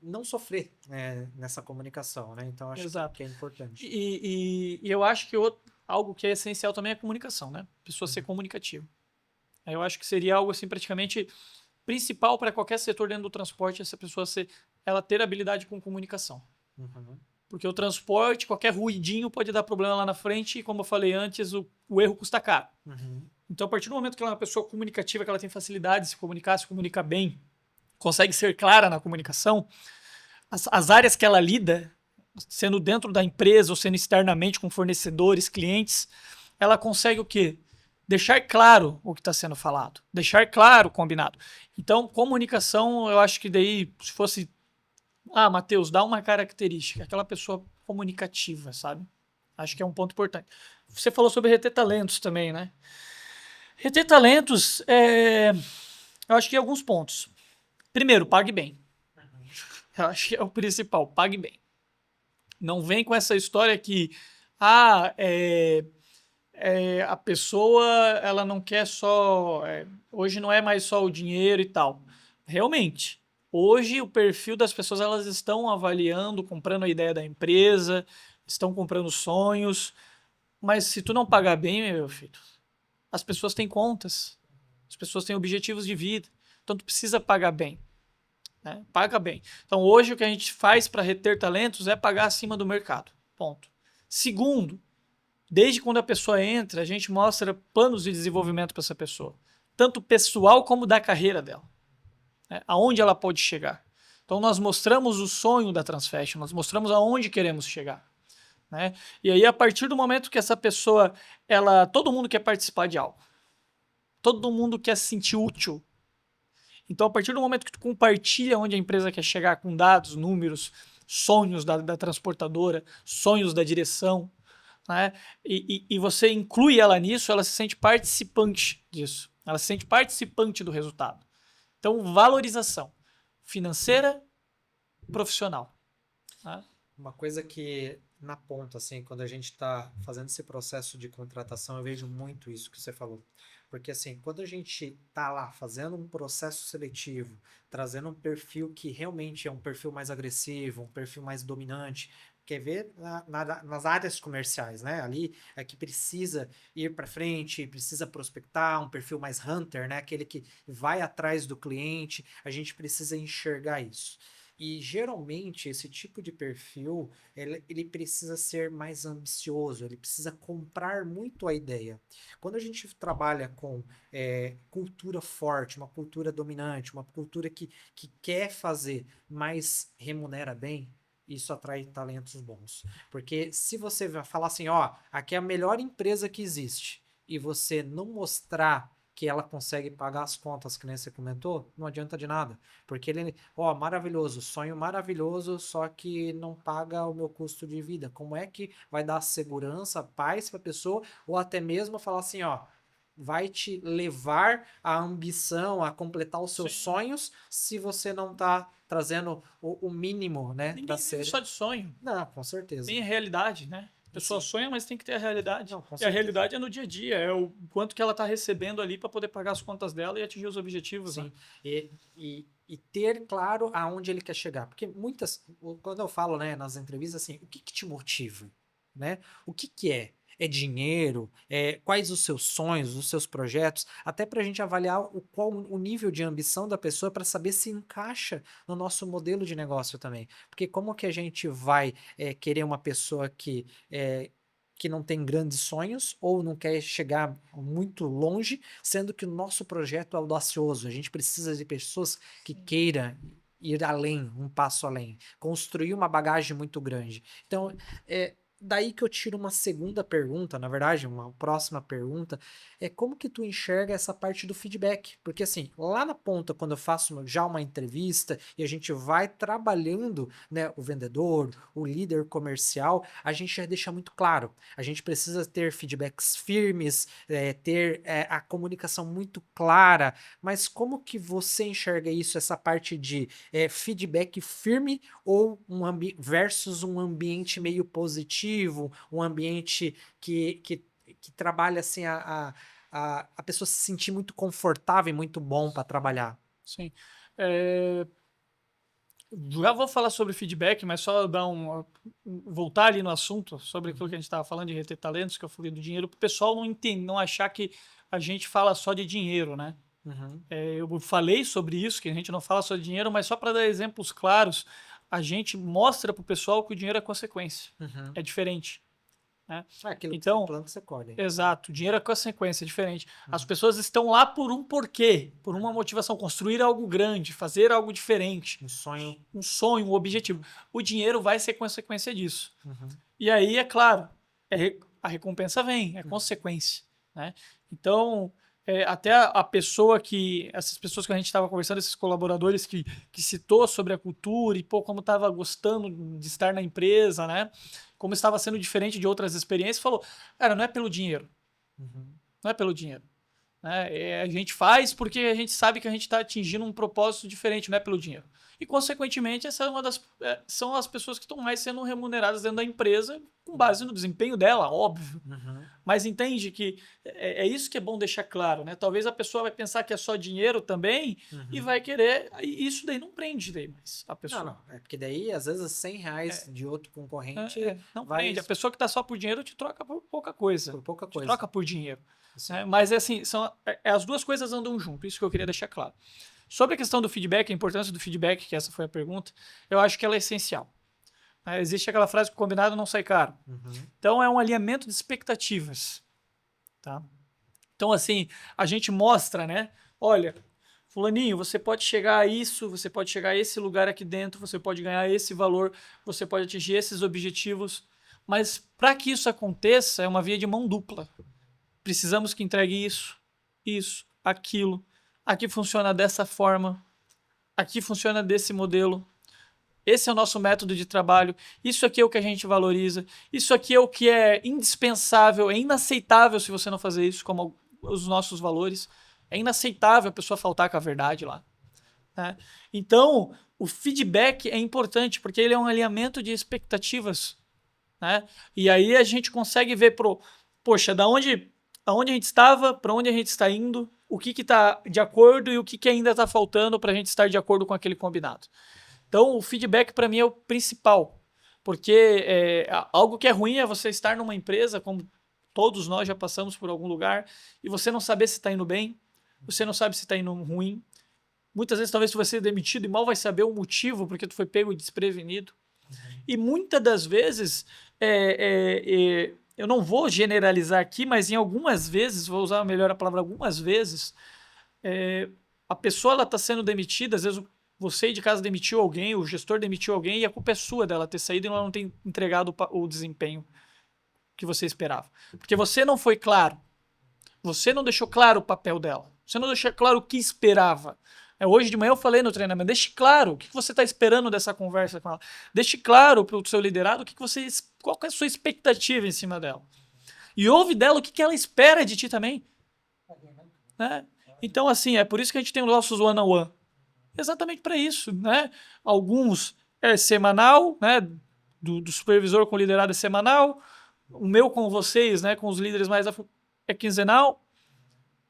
não sofrer, né, nessa comunicação, né? Então acho Exato. que é importante. E eu acho que algo que é essencial também é a comunicação, né? A pessoa ser comunicativa. Eu acho que seria algo assim praticamente principal para qualquer setor dentro do transporte, essa pessoa ela ter habilidade com comunicação. Uhum. Porque o transporte, qualquer ruidinho pode dar problema lá na frente e, como eu falei antes, o erro custa caro. Uhum. Então, a partir do momento que ela é uma pessoa comunicativa, que ela tem facilidade de se comunica bem, consegue ser clara na comunicação, as áreas que ela lida, sendo dentro da empresa ou sendo externamente com fornecedores, clientes, ela consegue o quê? Deixar claro o que está sendo falado, deixar claro o combinado. Então, comunicação, eu acho que daí, se fosse, Matheus, dá uma característica, aquela pessoa comunicativa, sabe? Acho que é um ponto importante. Você falou sobre reter talentos também, né? Reter talentos, eu acho que alguns pontos. Primeiro, pague bem. Eu acho que é o principal, pague bem. Não vem com essa história que, a pessoa, ela não quer só, hoje não é mais só o dinheiro e tal. Realmente, hoje o perfil das pessoas, elas estão avaliando, comprando a ideia da empresa, estão comprando sonhos, mas se tu não pagar bem, meu filho, as pessoas têm contas, as pessoas têm objetivos de vida, então tu precisa pagar bem. Né? Paga bem. Então, hoje o que a gente faz para reter talentos é pagar acima do mercado. Ponto. Segundo, desde quando a pessoa entra, a gente mostra planos de desenvolvimento para essa pessoa, tanto pessoal como da carreira dela, né? Aonde ela pode chegar. Então, nós mostramos o sonho da Transfashion, nós mostramos aonde queremos chegar. Né? E aí, a partir do momento que essa pessoa, todo mundo quer participar de algo, todo mundo quer se sentir útil. Então, a partir do momento que tu compartilha onde a empresa quer chegar com dados, números, sonhos da transportadora, sonhos da direção, né? E você inclui ela nisso, ela se sente participante disso. Ela se sente participante do resultado. Então, valorização financeira, profissional. Né? Uma coisa que na ponta, assim, quando a gente está fazendo esse processo de contratação, eu vejo muito isso que você falou. Porque, assim, quando a gente está lá fazendo um processo seletivo, trazendo um perfil que realmente é um perfil mais agressivo, um perfil mais dominante, quer ver nas áreas comerciais, né? Ali é que precisa ir para frente, precisa prospectar, um perfil mais hunter, né? Aquele que vai atrás do cliente, a gente precisa enxergar isso. E geralmente esse tipo de perfil ele precisa ser mais ambicioso, ele precisa comprar muito a ideia. Quando a gente trabalha com cultura forte, uma cultura dominante, uma cultura que quer fazer, mas remunera bem, isso atrai talentos bons. Porque se você vai falar assim, ó, aqui é a melhor empresa que existe, e você não mostrar que ela consegue pagar as contas, que nem você comentou, não adianta de nada. Porque ele, ó, maravilhoso, sonho maravilhoso, só que não paga o meu custo de vida. Como é que vai dar segurança, paz para a pessoa, ou até mesmo falar assim, ó, vai te levar à ambição, a completar os seus Sim. sonhos, se você não tá trazendo o mínimo, né, Ninguém para vive ser. só de sonho. Não, com certeza. Tem a realidade, né? A pessoa Sim. sonha, mas tem que ter a realidade. Não, com E a certeza. realidade é no dia a dia, é o quanto que ela está recebendo ali para poder pagar as contas dela e atingir os objetivos. Sim. Né? E ter claro aonde ele quer chegar. Porque muitas, quando eu falo, né, nas entrevistas, assim, o que te motiva? Né? O que é? É dinheiro? Quais os seus sonhos, os seus projetos? Até para a gente avaliar qual o nível de ambição da pessoa para saber se encaixa no nosso modelo de negócio também. Porque como que a gente vai querer uma pessoa que não tem grandes sonhos ou não quer chegar muito longe, sendo que o nosso projeto é audacioso. A gente precisa de pessoas que queiram ir além, um passo além, construir uma bagagem muito grande. Então, daí que eu tiro uma segunda pergunta, na verdade, uma próxima pergunta, é como que tu enxerga essa parte do feedback? Porque assim, lá na ponta, quando eu faço já uma entrevista e a gente vai trabalhando, né, o vendedor, o líder comercial, a gente já deixa muito claro. A gente precisa ter feedbacks firmes, ter a comunicação muito clara, mas como que você enxerga isso, essa parte de feedback firme ou versus um ambiente meio positivo, um ambiente que trabalha assim a pessoa se sentir muito confortável e muito bom para trabalhar. Sim. É, já vou falar sobre feedback, mas só dar voltar ali no assunto sobre aquilo que a gente estava falando de reter talentos, que eu falei do dinheiro, para o pessoal não entender, não achar que a gente fala só de dinheiro, né? Uhum, Eu falei sobre isso, que a gente não fala só de dinheiro, mas só para dar exemplos claros, a gente mostra para o pessoal que o dinheiro é consequência, uhum. é diferente, né? É aquilo que você Então, planta, você colhe. exato, dinheiro é consequência, é diferente. As Uhum. pessoas estão lá por um porquê, por uma motivação, construir algo grande, fazer algo diferente, Um sonho. um sonho, um objetivo. O dinheiro vai ser consequência disso. Uhum, E aí, é claro, a recompensa vem, é consequência, né? Então, até a pessoa essas pessoas que a gente estava conversando, esses colaboradores que citou sobre a cultura e, pô, como estava gostando de estar na empresa, né? Como estava sendo diferente de outras experiências, falou, cara, não é pelo dinheiro, uhum. não é pelo dinheiro. Né? A gente faz porque a gente sabe que a gente está atingindo um propósito diferente, não é pelo dinheiro. E, consequentemente, essa é são as pessoas que estão mais sendo remuneradas dentro da empresa com base no desempenho dela, óbvio. Uhum. Mas entende que é isso que é bom deixar claro, né? Talvez a pessoa vai pensar que é só dinheiro também e Uhum. vai querer. E isso daí não prende daí mais a Não, pessoa. não. É porque daí, às vezes, R$ 100 de outro concorrente Não vai prende. A pessoa que está só por dinheiro te troca por pouca coisa. por pouca Te coisa. troca por dinheiro. Assim. Né? Mas assim, as duas coisas andam junto, isso que eu queria deixar claro. Sobre a questão do feedback, a importância do feedback, que essa foi a pergunta, eu acho que ela é essencial. Existe aquela frase que o combinado não sai caro. Uhum. Então é um alinhamento de expectativas. Tá? Então, assim, a gente mostra, né? Olha, fulaninho, você pode chegar a isso, você pode chegar a esse lugar aqui dentro, você pode ganhar esse valor, você pode atingir esses objetivos, mas para que isso aconteça, é uma via de mão dupla. Precisamos que entregue isso, aquilo. Aqui funciona dessa forma, aqui funciona desse modelo. Esse é o nosso método de trabalho. Isso aqui é o que a gente valoriza. Isso aqui é o que é indispensável, é inaceitável se você não fazer isso, como os nossos valores. É inaceitável a pessoa faltar com a verdade lá. Né? Então, o feedback é importante, porque ele é um alinhamento de expectativas. Né? E aí a gente consegue ver, poxa, aonde a gente estava, para onde a gente está indo, o que está de acordo e o que ainda está faltando para a gente estar de acordo com aquele combinado. Então, o feedback para mim é o principal, porque algo que é ruim é você estar numa empresa, como todos nós já passamos por algum lugar, e você não saber se está indo bem, você não sabe se está indo ruim. Muitas vezes, talvez, tu vai ser demitido e mal vai saber o motivo, porque tu foi pego desprevenido. E muitas das vezes, eu não vou generalizar aqui, mas em algumas vezes, vou usar melhor a palavra algumas vezes, a pessoa está sendo demitida, às vezes você de casa demitiu alguém, o gestor demitiu alguém e a culpa é sua dela ter saído e ela não ter entregado o desempenho que você esperava. Porque você não foi claro. Você não deixou claro o papel dela. Você não deixou claro o que esperava. Hoje de manhã eu falei no treinamento, deixe claro o que você está esperando dessa conversa com ela. Deixe claro para o seu liderado qual é a sua expectativa em cima dela. E ouve dela o que ela espera de ti também. Né? Então, assim, é por isso que a gente tem os nossos one-on-one. Exatamente para isso, né? Alguns é semanal, né? Do supervisor com o liderado é semanal. O meu com vocês, né? Com os líderes mais é quinzenal.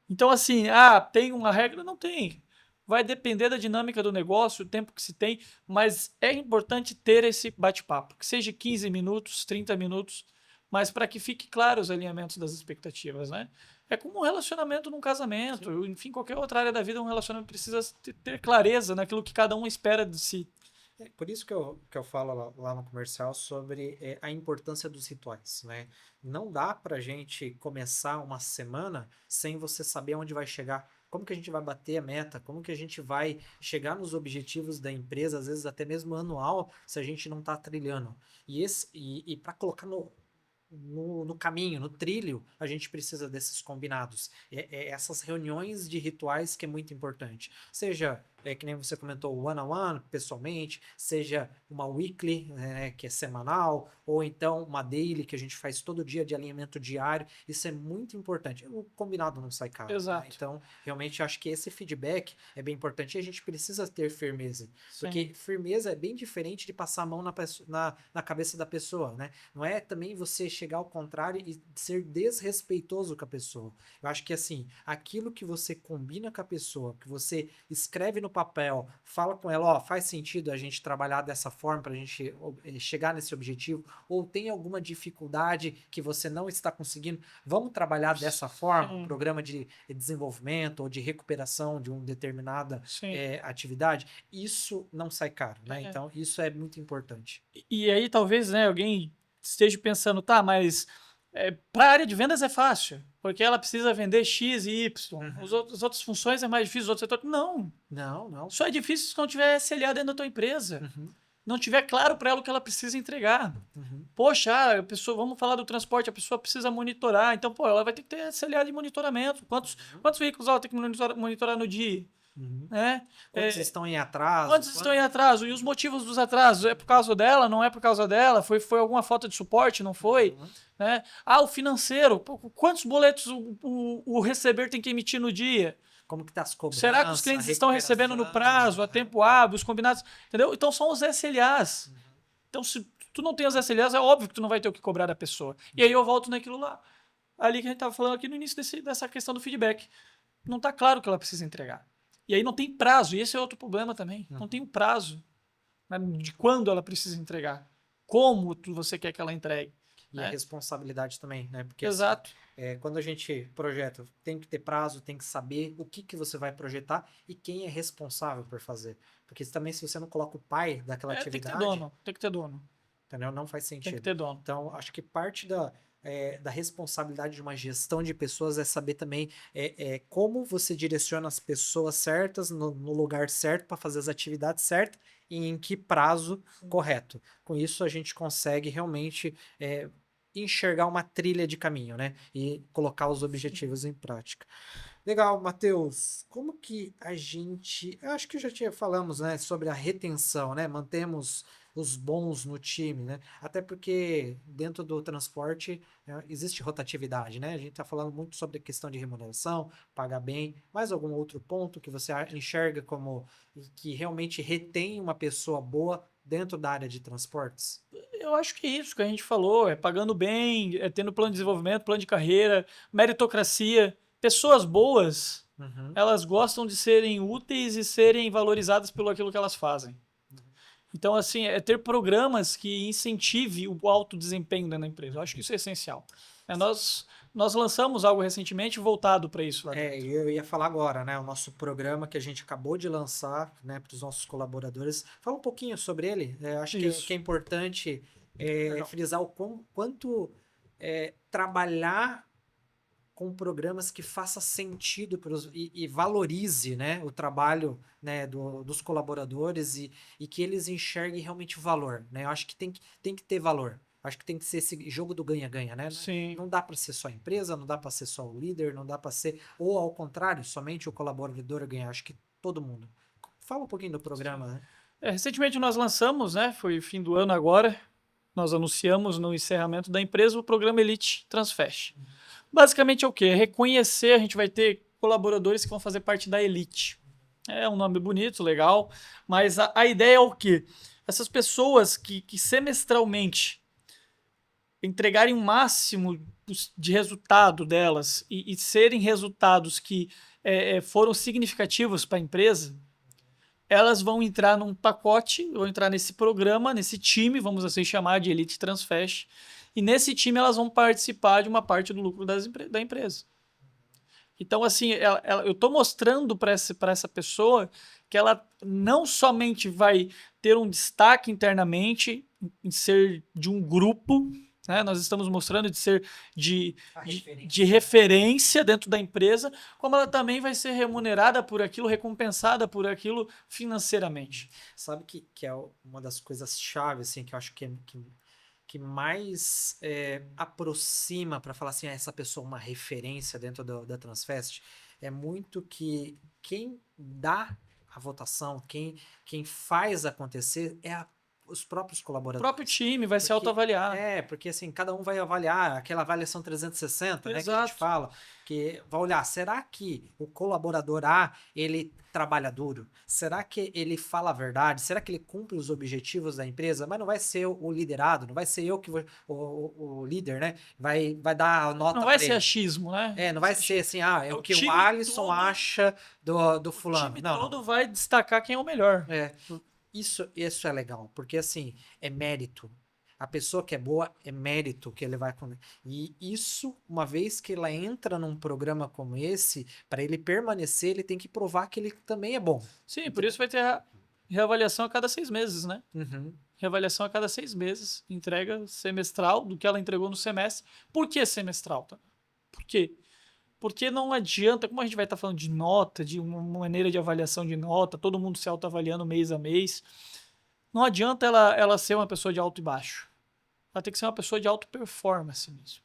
Então, assim, tem uma regra? Não tem. Vai depender da dinâmica do negócio, o tempo que se tem, mas é importante ter esse bate-papo, que seja 15 minutos, 30 minutos, mas para que fique claro os alinhamentos das expectativas, né? É como um relacionamento num casamento, enfim, qualquer outra área da vida, um relacionamento precisa ter clareza naquilo que cada um espera de si. Por isso que eu falo lá no comercial sobre a importância dos rituais, né? Não dá pra gente começar uma semana sem você saber onde vai chegar. Como que a gente vai bater a meta? Como que a gente vai chegar nos objetivos da empresa, às vezes até mesmo anual, se a gente não tá trilhando? E para colocar no caminho, no trilho, a gente precisa desses combinados. Essas reuniões de rituais que é muito importante. Seja, que nem você comentou, one-on-one, pessoalmente, seja uma weekly, que é semanal, ou então uma daily, que a gente faz todo dia de alinhamento diário. Isso é muito importante. O combinado não sai caro, né? Exato. Então, realmente, acho que esse feedback é bem importante e a gente precisa ter firmeza. Sim. Porque firmeza é bem diferente de passar a mão na cabeça da pessoa, né? Não é também você chegar ao contrário e ser desrespeitoso com a pessoa. Eu acho que assim, aquilo que você combina com a pessoa, que você escreve no papel, fala com ela, ó, faz sentido a gente trabalhar dessa forma para a gente chegar nesse objetivo, ou tem alguma dificuldade que você não está conseguindo, vamos trabalhar dessa forma, Sim. programa de desenvolvimento ou de recuperação de uma determinada Sim. atividade, isso não sai caro, né? Então, isso é muito importante. E aí talvez, né, alguém esteja pensando, tá, mas para a área de vendas é fácil, porque ela precisa vender X e Y. As outras funções é mais difícil, os outros setores. Não. Não. Só é difícil se não tiver SLA dentro da tua empresa. Não tiver claro para ela o que ela precisa entregar. Poxa, a pessoa, vamos falar do transporte, a pessoa precisa monitorar. Então, pô, ela vai ter que ter SLA de monitoramento. Quantos veículos ela tem que monitorar no dia? Né? Quantos estão em atraso? Quantos estão em atraso? E os motivos dos atrasos? É por causa dela? Não é por causa dela? Foi alguma falta de suporte? Não foi? Né? O financeiro. Quantos boletos o receber tem que emitir no dia? Como que tá as cobranças? Será que os clientes estão recebendo no prazo, a tempo hábil, os combinados? Entendeu? Então são os SLAs. Então se tu não tem os SLAs, é óbvio que tu não vai ter o que cobrar da pessoa. E aí eu volto naquilo lá. Ali que a gente estava falando aqui no início dessa questão do feedback. Não está claro o que ela precisa entregar. E aí não tem prazo. E esse é outro problema também. Não tem um prazo, né, de quando ela precisa entregar. Como você quer que ela entregue. E a responsabilidade também, né? Porque exato. Assim, quando a gente projeta, tem que ter prazo, tem que saber o que você vai projetar e quem é responsável por fazer. Porque também, se você não coloca o pai daquela atividade... Tem que ter dono. Entendeu? Não faz sentido. Tem que ter dono. Então, acho que parte da responsabilidade de uma gestão de pessoas é saber também como você direciona as pessoas certas no lugar certo para fazer as atividades certas e em que prazo correto. Com isso, a gente consegue realmente enxergar uma trilha de caminho, né? E colocar os objetivos em prática. Legal, Matheus. Como que a gente... Eu acho que já falamos, né, sobre a retenção, né? Mantemos os bons no time, né? Até porque dentro do transporte existe rotatividade, né? A gente está falando muito sobre a questão de remuneração, pagar bem. Mais algum outro ponto que você enxerga como que realmente retém uma pessoa boa dentro da área de transportes? Eu acho que é isso que a gente falou, é pagando bem, é tendo plano de desenvolvimento, plano de carreira, meritocracia. Pessoas boas, elas gostam de serem úteis e serem valorizadas pelo aquilo que elas fazem. Então, assim, é ter programas que incentive o alto desempenho dentro da empresa. Eu acho que isso é essencial. Nós lançamos algo recentemente voltado para isso. Eu ia falar agora, né? O nosso programa que a gente acabou de lançar, né, para os nossos colaboradores. Fala um pouquinho sobre ele. Acho que é importante frisar o quanto trabalhar com programas que faça sentido e valorize, né, o trabalho, né, dos colaboradores e que eles enxerguem realmente valor, né? Eu acho que tem que ter valor. Acho que tem que ser esse jogo do ganha-ganha, né? Sim. Não dá para ser só a empresa, não dá para ser só o líder, não dá para ser, ou ao contrário, somente o colaborador ganhar. Acho que todo mundo. Fala um pouquinho do programa, né? Recentemente nós lançamos, né? Foi fim do ano agora. Nós anunciamos no encerramento da empresa o programa Elite Transfest. Basicamente é o quê? É reconhecer, a gente vai ter colaboradores que vão fazer parte da Elite. É um nome bonito, legal, mas a ideia é o quê? Essas pessoas que semestralmente entregarem o máximo de resultado delas e serem resultados que foram significativos para a empresa, elas vão entrar num pacote, vão entrar nesse programa, nesse time, vamos assim chamar de Elite Transfest, e nesse time elas vão participar de uma parte do lucro da empresa. Então, assim, eu estou mostrando para essa pessoa que ela não somente vai ter um destaque internamente em ser de um grupo, né? Nós estamos mostrando de ser de referência dentro da empresa, como ela também vai ser remunerada por aquilo, recompensada por aquilo financeiramente. Sabe que é uma das coisas chave, assim, que eu acho que que mais aproxima para falar assim, essa pessoa é uma referência dentro da Transfest, é muito que quem dá a votação, quem faz acontecer os próprios O colaboradores. próprio time vai se Porque, autoavaliar. porque assim, cada um vai avaliar aquela avaliação 360, né, que a gente Exato. fala, que vai olhar, será que o colaborador A, ele trabalha duro? Será que ele fala a verdade? Será que ele cumpre os objetivos da empresa? Mas não vai ser o liderado, não vai ser eu que vou, o líder, né, vai dar a nota Não vai pra ser ele. achismo, né? Não vai ser assim, é o que o time Alisson todo- acha do O fulano. time Não, todo não. vai destacar quem é o melhor. Isso é legal, porque assim, é mérito. A pessoa que é boa é mérito que ele vai com. E isso, uma vez que ela entra num programa como esse, para ele permanecer, ele tem que provar que ele também é bom. Sim, por isso vai ter a reavaliação a cada 6 meses, né? Uhum. Reavaliação a cada 6 meses, entrega semestral do que ela entregou no semestre. Por que semestral? Tá? Por quê? Porque não adianta, como a gente vai estar falando de nota, de uma maneira de avaliação de nota, todo mundo se autoavaliando mês a mês, não adianta ela ser uma pessoa de alto e baixo. Ela tem que ser uma pessoa de alta performance mesmo.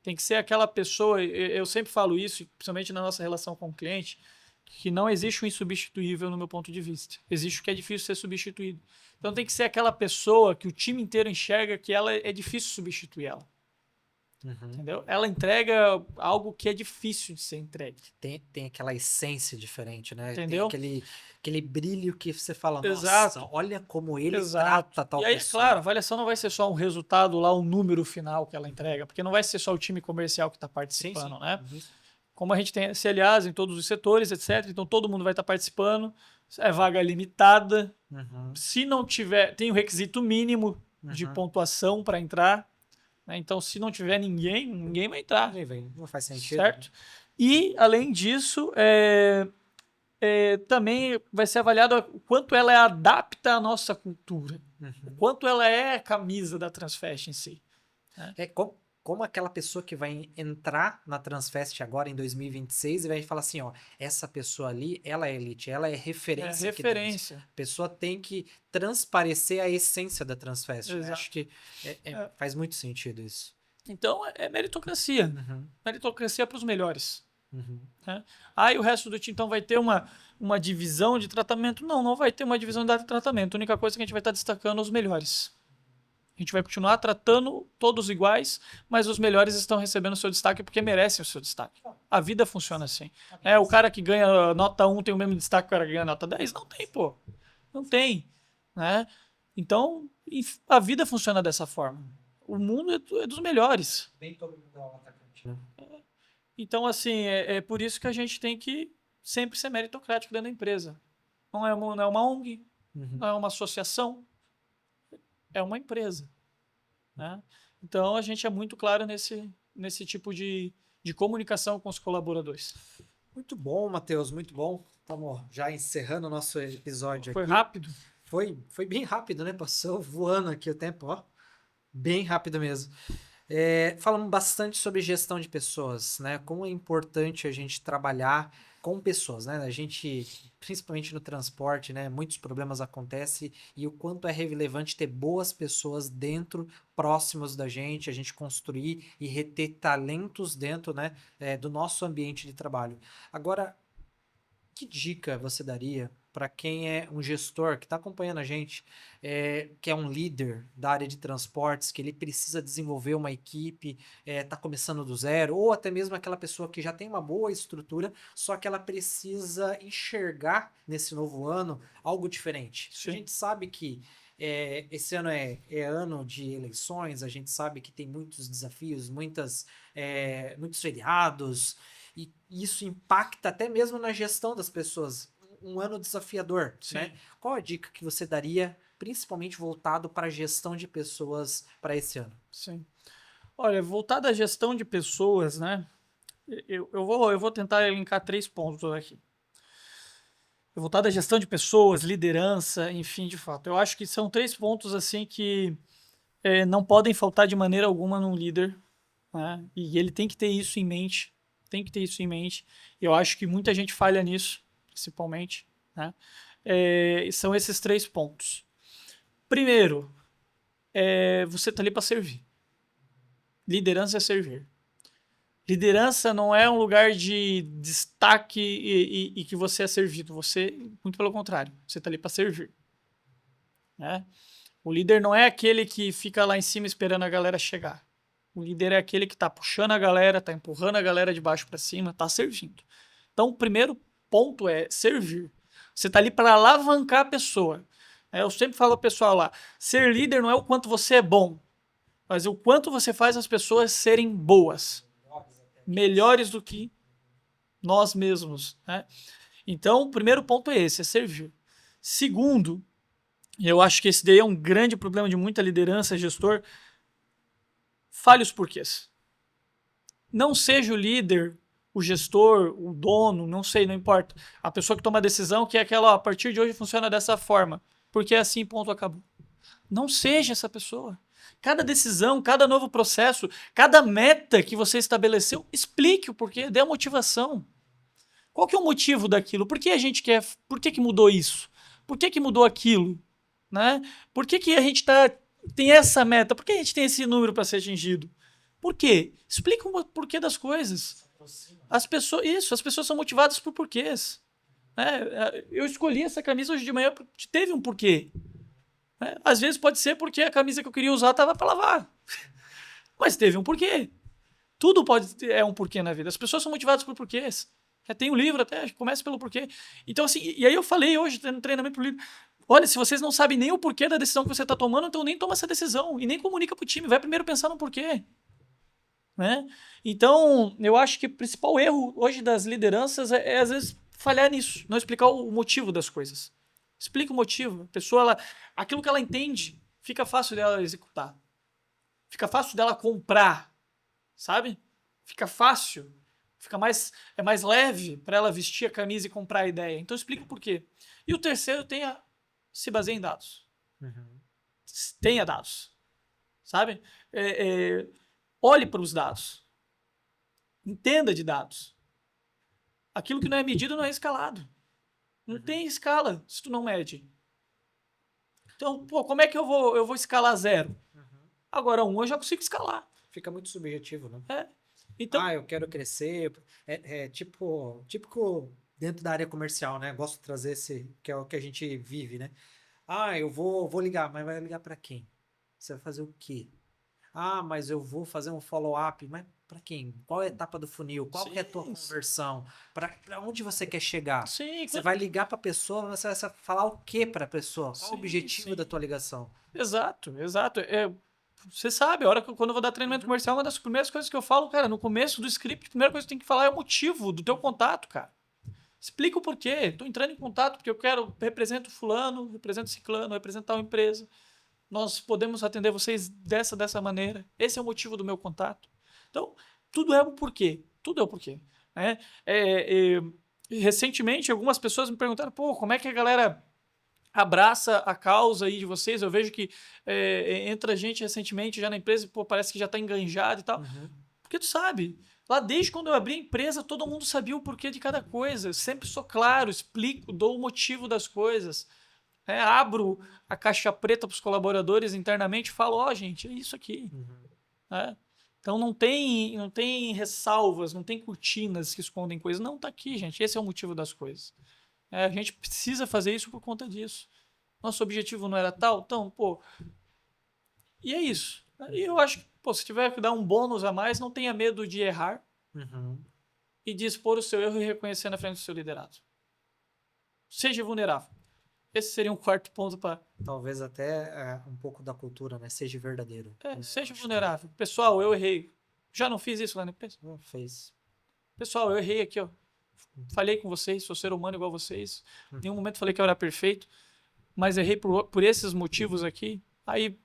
Tem que ser aquela pessoa, eu sempre falo isso, principalmente na nossa relação com o cliente, que não existe o insubstituível no meu ponto de vista. Existe o que é difícil ser substituído. Então tem que ser aquela pessoa que o time inteiro enxerga que ela é difícil substituir ela. Uhum. Entendeu? Ela entrega algo que é difícil de ser entregue. Tem aquela essência diferente, né? Entendeu? Tem aquele brilho que você fala, nossa, Exato. olha como ele Exato. trata tal E aí, pessoa. claro, a avaliação não vai ser só um resultado lá, um número final que ela entrega, porque não vai ser só o time comercial que está participando, né? Uhum. Como a gente tem CLAs em todos os setores, etc. Então todo mundo vai estar participando. É vaga limitada. Uhum. Se não tiver, tem o requisito mínimo de pontuação para entrar. Né? Então, se não tiver ninguém vai entrar. Não faz sentido. Certo? E, além disso, também vai ser avaliado o quanto ela adapta à nossa cultura. O quanto ela é a camisa da Transfest em si. Como aquela pessoa que vai entrar na Transfest agora em 2026 e vai falar assim, ó, essa pessoa ali, ela é elite, ela é referência. É referência. A pessoa tem que transparecer a essência da Transfest. Exato. Acho que faz muito sentido isso. Então, é meritocracia. Uhum. Meritocracia para os melhores. Uhum. Né? E o resto do time, então, vai ter uma divisão de tratamento? Não vai ter uma divisão de tratamento. A única coisa que a gente vai estar destacando é os melhores. A gente vai continuar tratando todos iguais, mas os melhores estão recebendo o seu destaque porque merecem o seu destaque. A vida funciona assim. O cara que ganha nota 1 tem o mesmo destaque que o cara que ganha nota 10? Não tem, pô. Não tem. Né? Então, a vida funciona dessa forma. O mundo é dos melhores. Bem todo mundo é um atacante, né? Então, assim, é por isso que a gente tem que sempre ser meritocrático dentro da empresa. Não é uma ONG, não é uma associação, é uma empresa. Né? Então, a gente é muito claro nesse tipo de comunicação com os colaboradores. Muito bom, Matheus, muito bom. Estamos já encerrando o nosso episódio Foi aqui. rápido? Foi bem rápido, né? Passou voando aqui o tempo, ó. Bem rápido mesmo. Falamos bastante sobre gestão de pessoas, né? Como é importante a gente trabalhar com pessoas, né? A gente, principalmente no transporte, né? Muitos problemas acontecem e o quanto é relevante ter boas pessoas dentro, próximos da gente, a gente construir e reter talentos dentro, né? Do nosso ambiente de trabalho. Agora, que dica você daria para quem é um gestor que está acompanhando a gente, que é um líder da área de transportes, que ele precisa desenvolver uma equipe, está começando do zero, ou até mesmo aquela pessoa que já tem uma boa estrutura, só que ela precisa enxergar nesse novo ano algo diferente. Sim. A gente sabe que esse ano é ano de eleições, a gente sabe que tem muitos desafios, muitos feriados, e isso impacta até mesmo na gestão das pessoas. Um ano desafiador, Sim. né? Qual a dica que você daria, principalmente voltado para a gestão de pessoas para esse ano? Sim. Olha, voltado à gestão de pessoas, né? Eu vou tentar elencar 3 pontos aqui. Voltado à gestão de pessoas, liderança, enfim, de fato. Eu acho que são 3 pontos assim que não podem faltar de maneira alguma num líder, né? E ele tem que ter isso em mente. Tem que ter isso em mente. Eu acho que muita gente falha nisso, principalmente. Né? São esses 3 pontos. Primeiro, você está ali para servir. Liderança é servir. Liderança não é um lugar de destaque e que você é servido. Você, muito pelo contrário, você está ali para servir. Né? O líder não é aquele que fica lá em cima esperando a galera chegar. O líder é aquele que está puxando a galera, está empurrando a galera de baixo para cima, está servindo. Então, o primeiro ponto é servir. Você está ali para alavancar a pessoa. Eu sempre falo ao pessoal lá, ser líder não é o quanto você é bom, mas o quanto você faz as pessoas serem boas. Melhores do que nós mesmos. Né? Então, o primeiro ponto é esse, é servir. Segundo, e eu acho que esse daí é um grande problema de muita liderança, gestor, fale os porquês. Não seja o líder, o gestor, o dono, não sei, não importa. A pessoa que toma a decisão que é aquela, ó, a partir de hoje funciona dessa forma, porque é assim, ponto, acabou. Não seja essa pessoa. Cada decisão, cada novo processo, cada meta que você estabeleceu, explique o porquê, dê a motivação. Qual que é o motivo daquilo? Por que a gente quer? Por que mudou isso? Por que mudou aquilo? Né? Por que a gente tem essa meta? Por que a gente tem esse número para ser atingido? Por quê? Explica o porquê das coisas. As pessoas são motivadas por porquês. Né? Eu escolhi essa camisa hoje de manhã porque teve um porquê. Né? Às vezes pode ser porque a camisa que eu queria usar estava para lavar. Mas teve um porquê. Tudo é um porquê na vida. As pessoas são motivadas por porquês. Tem um livro até, começa pelo porquê. Então, assim, e aí eu falei hoje no treinamento pro livro, olha, se vocês não sabem nem o porquê da decisão que você está tomando, então nem toma essa decisão e nem comunica pro time. Vai primeiro pensar no porquê. Né? Então, eu acho que o principal erro hoje das lideranças é às vezes, falhar nisso. Não explicar o motivo das coisas. Explica o motivo. A pessoa, aquilo que ela entende, fica fácil dela executar. Fica fácil dela comprar. Sabe? Fica fácil. É mais leve para ela vestir a camisa e comprar a ideia. Então explica o porquê. E o terceiro se baseia em dados. Uhum. Tenha dados. Sabe? Olhe para os dados. Entenda de dados. Aquilo que não é medido não é escalado. Não tem escala se tu não mede. Então, como é que eu vou escalar 0? Agora 1 eu já consigo escalar. Fica muito subjetivo, né? Então, eu quero crescer. Típico dentro da área comercial, né? Gosto de trazer esse, que é o que a gente vive, né? Eu vou ligar, mas vai ligar para quem? Você vai fazer o quê? Mas eu vou fazer um follow-up, mas para quem? Qual é a etapa do funil? Qual que é a tua conversão? Para onde você quer chegar? Sim, você vai ligar para a pessoa, mas você vai falar o que para a pessoa? Qual o objetivo da tua ligação? Exato. Você sabe, quando eu vou dar treinamento comercial, uma das primeiras coisas que eu falo, cara, no começo do script, a primeira coisa que você tem que falar é o motivo do teu contato, cara. Explica o porquê. Estou entrando em contato porque eu represento fulano, represento ciclano, represento tal empresa. Nós podemos atender vocês dessa maneira. Esse é o motivo do meu contato. Então, tudo é o porquê. Tudo é o porquê. Né? Recentemente, algumas pessoas me perguntaram, como é que a galera abraça a causa aí de vocês? Eu vejo que entra gente recentemente já na empresa e parece que já está enganjado e tal. Uhum. Porque tu sabe, lá desde quando eu abri a empresa, todo mundo sabia o porquê de cada coisa. Eu sempre sou claro, explico, dou o motivo das coisas. Abro a caixa preta para os colaboradores internamente e falo, gente, é isso aqui. Uhum. Então não tem ressalvas, não tem cortinas que escondem coisas. Não, tá aqui, gente. Esse é o motivo das coisas. A gente precisa fazer isso por conta disso. Nosso objetivo não era tal, então, E é isso. E eu acho que, se tiver que dar um bônus a mais, não tenha medo de errar. Uhum. E de expor o seu erro e reconhecer na frente do seu liderado. Seja vulnerável. Esse seria um quarto ponto para... Talvez até um pouco da cultura, né? Seja verdadeiro. Seja vulnerável. Pessoal, eu errei. Já não fiz isso lá na empresa? Não fez. Pessoal, eu errei aqui, ó. Falei com vocês, sou ser humano igual a vocês. Em nenhum momento falei que eu era perfeito, mas errei por esses motivos aqui. Aí,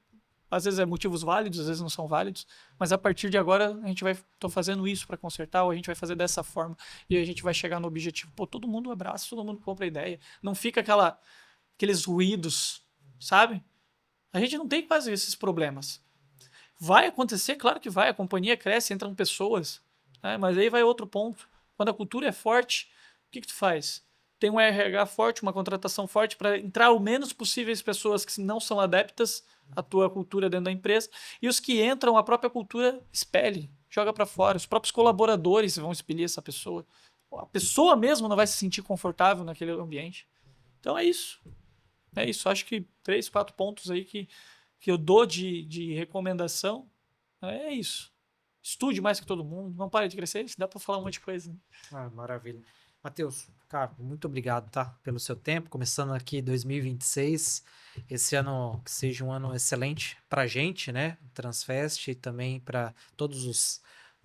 às vezes é motivos válidos, às vezes não são válidos, mas a partir de agora a gente tô fazendo isso para consertar, ou a gente vai fazer dessa forma e a gente vai chegar no objetivo. Todo mundo abraça, todo mundo compra a ideia. Não fica aqueles ruídos, sabe? A gente não tem quase esses problemas. Vai acontecer, claro que vai. A companhia cresce, entram pessoas, né? Mas aí vai outro ponto. Quando a cultura é forte, o que tu faz? tem um RH forte, uma contratação forte para entrar o menos possíveis pessoas que não são adeptas à tua cultura dentro da empresa, e os que entram, a própria cultura expele, joga para fora. Os próprios colaboradores vão expelir essa pessoa. A pessoa mesmo não vai se sentir confortável naquele ambiente. Então é isso. É isso. Acho que 3, 4 pontos aí que eu dou de recomendação. É isso. Estude mais que todo mundo. Não pare de crescer. Dá para falar um monte de coisa. Né? Ah, maravilha. Matheus, cara, muito obrigado, tá? Pelo seu tempo. Começando aqui 2026. Esse ano que seja um ano excelente pra gente, né? Transfest e também para todos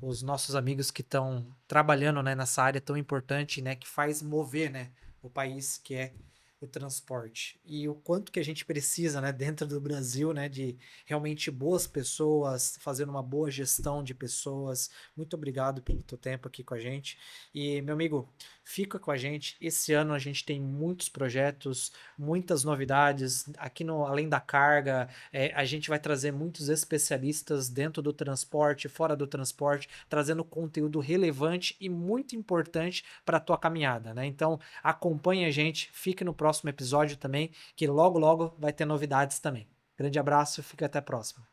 os nossos amigos que estão trabalhando, né, nessa área tão importante, né? Que faz mover, né? O país que é o transporte. E o quanto que a gente precisa, né, dentro do Brasil, né, de realmente boas pessoas, fazendo uma boa gestão de pessoas. Muito obrigado pelo teu tempo aqui com a gente. E, meu amigo, fica com a gente. Esse ano a gente tem muitos projetos, muitas novidades. Aqui no Além da Carga, a gente vai trazer muitos especialistas dentro do transporte, fora do transporte, trazendo conteúdo relevante e muito importante para a tua caminhada, né? Então, acompanhe a gente, fique no próximo episódio também, que logo, logo vai ter novidades também. Grande abraço, fica até a próxima.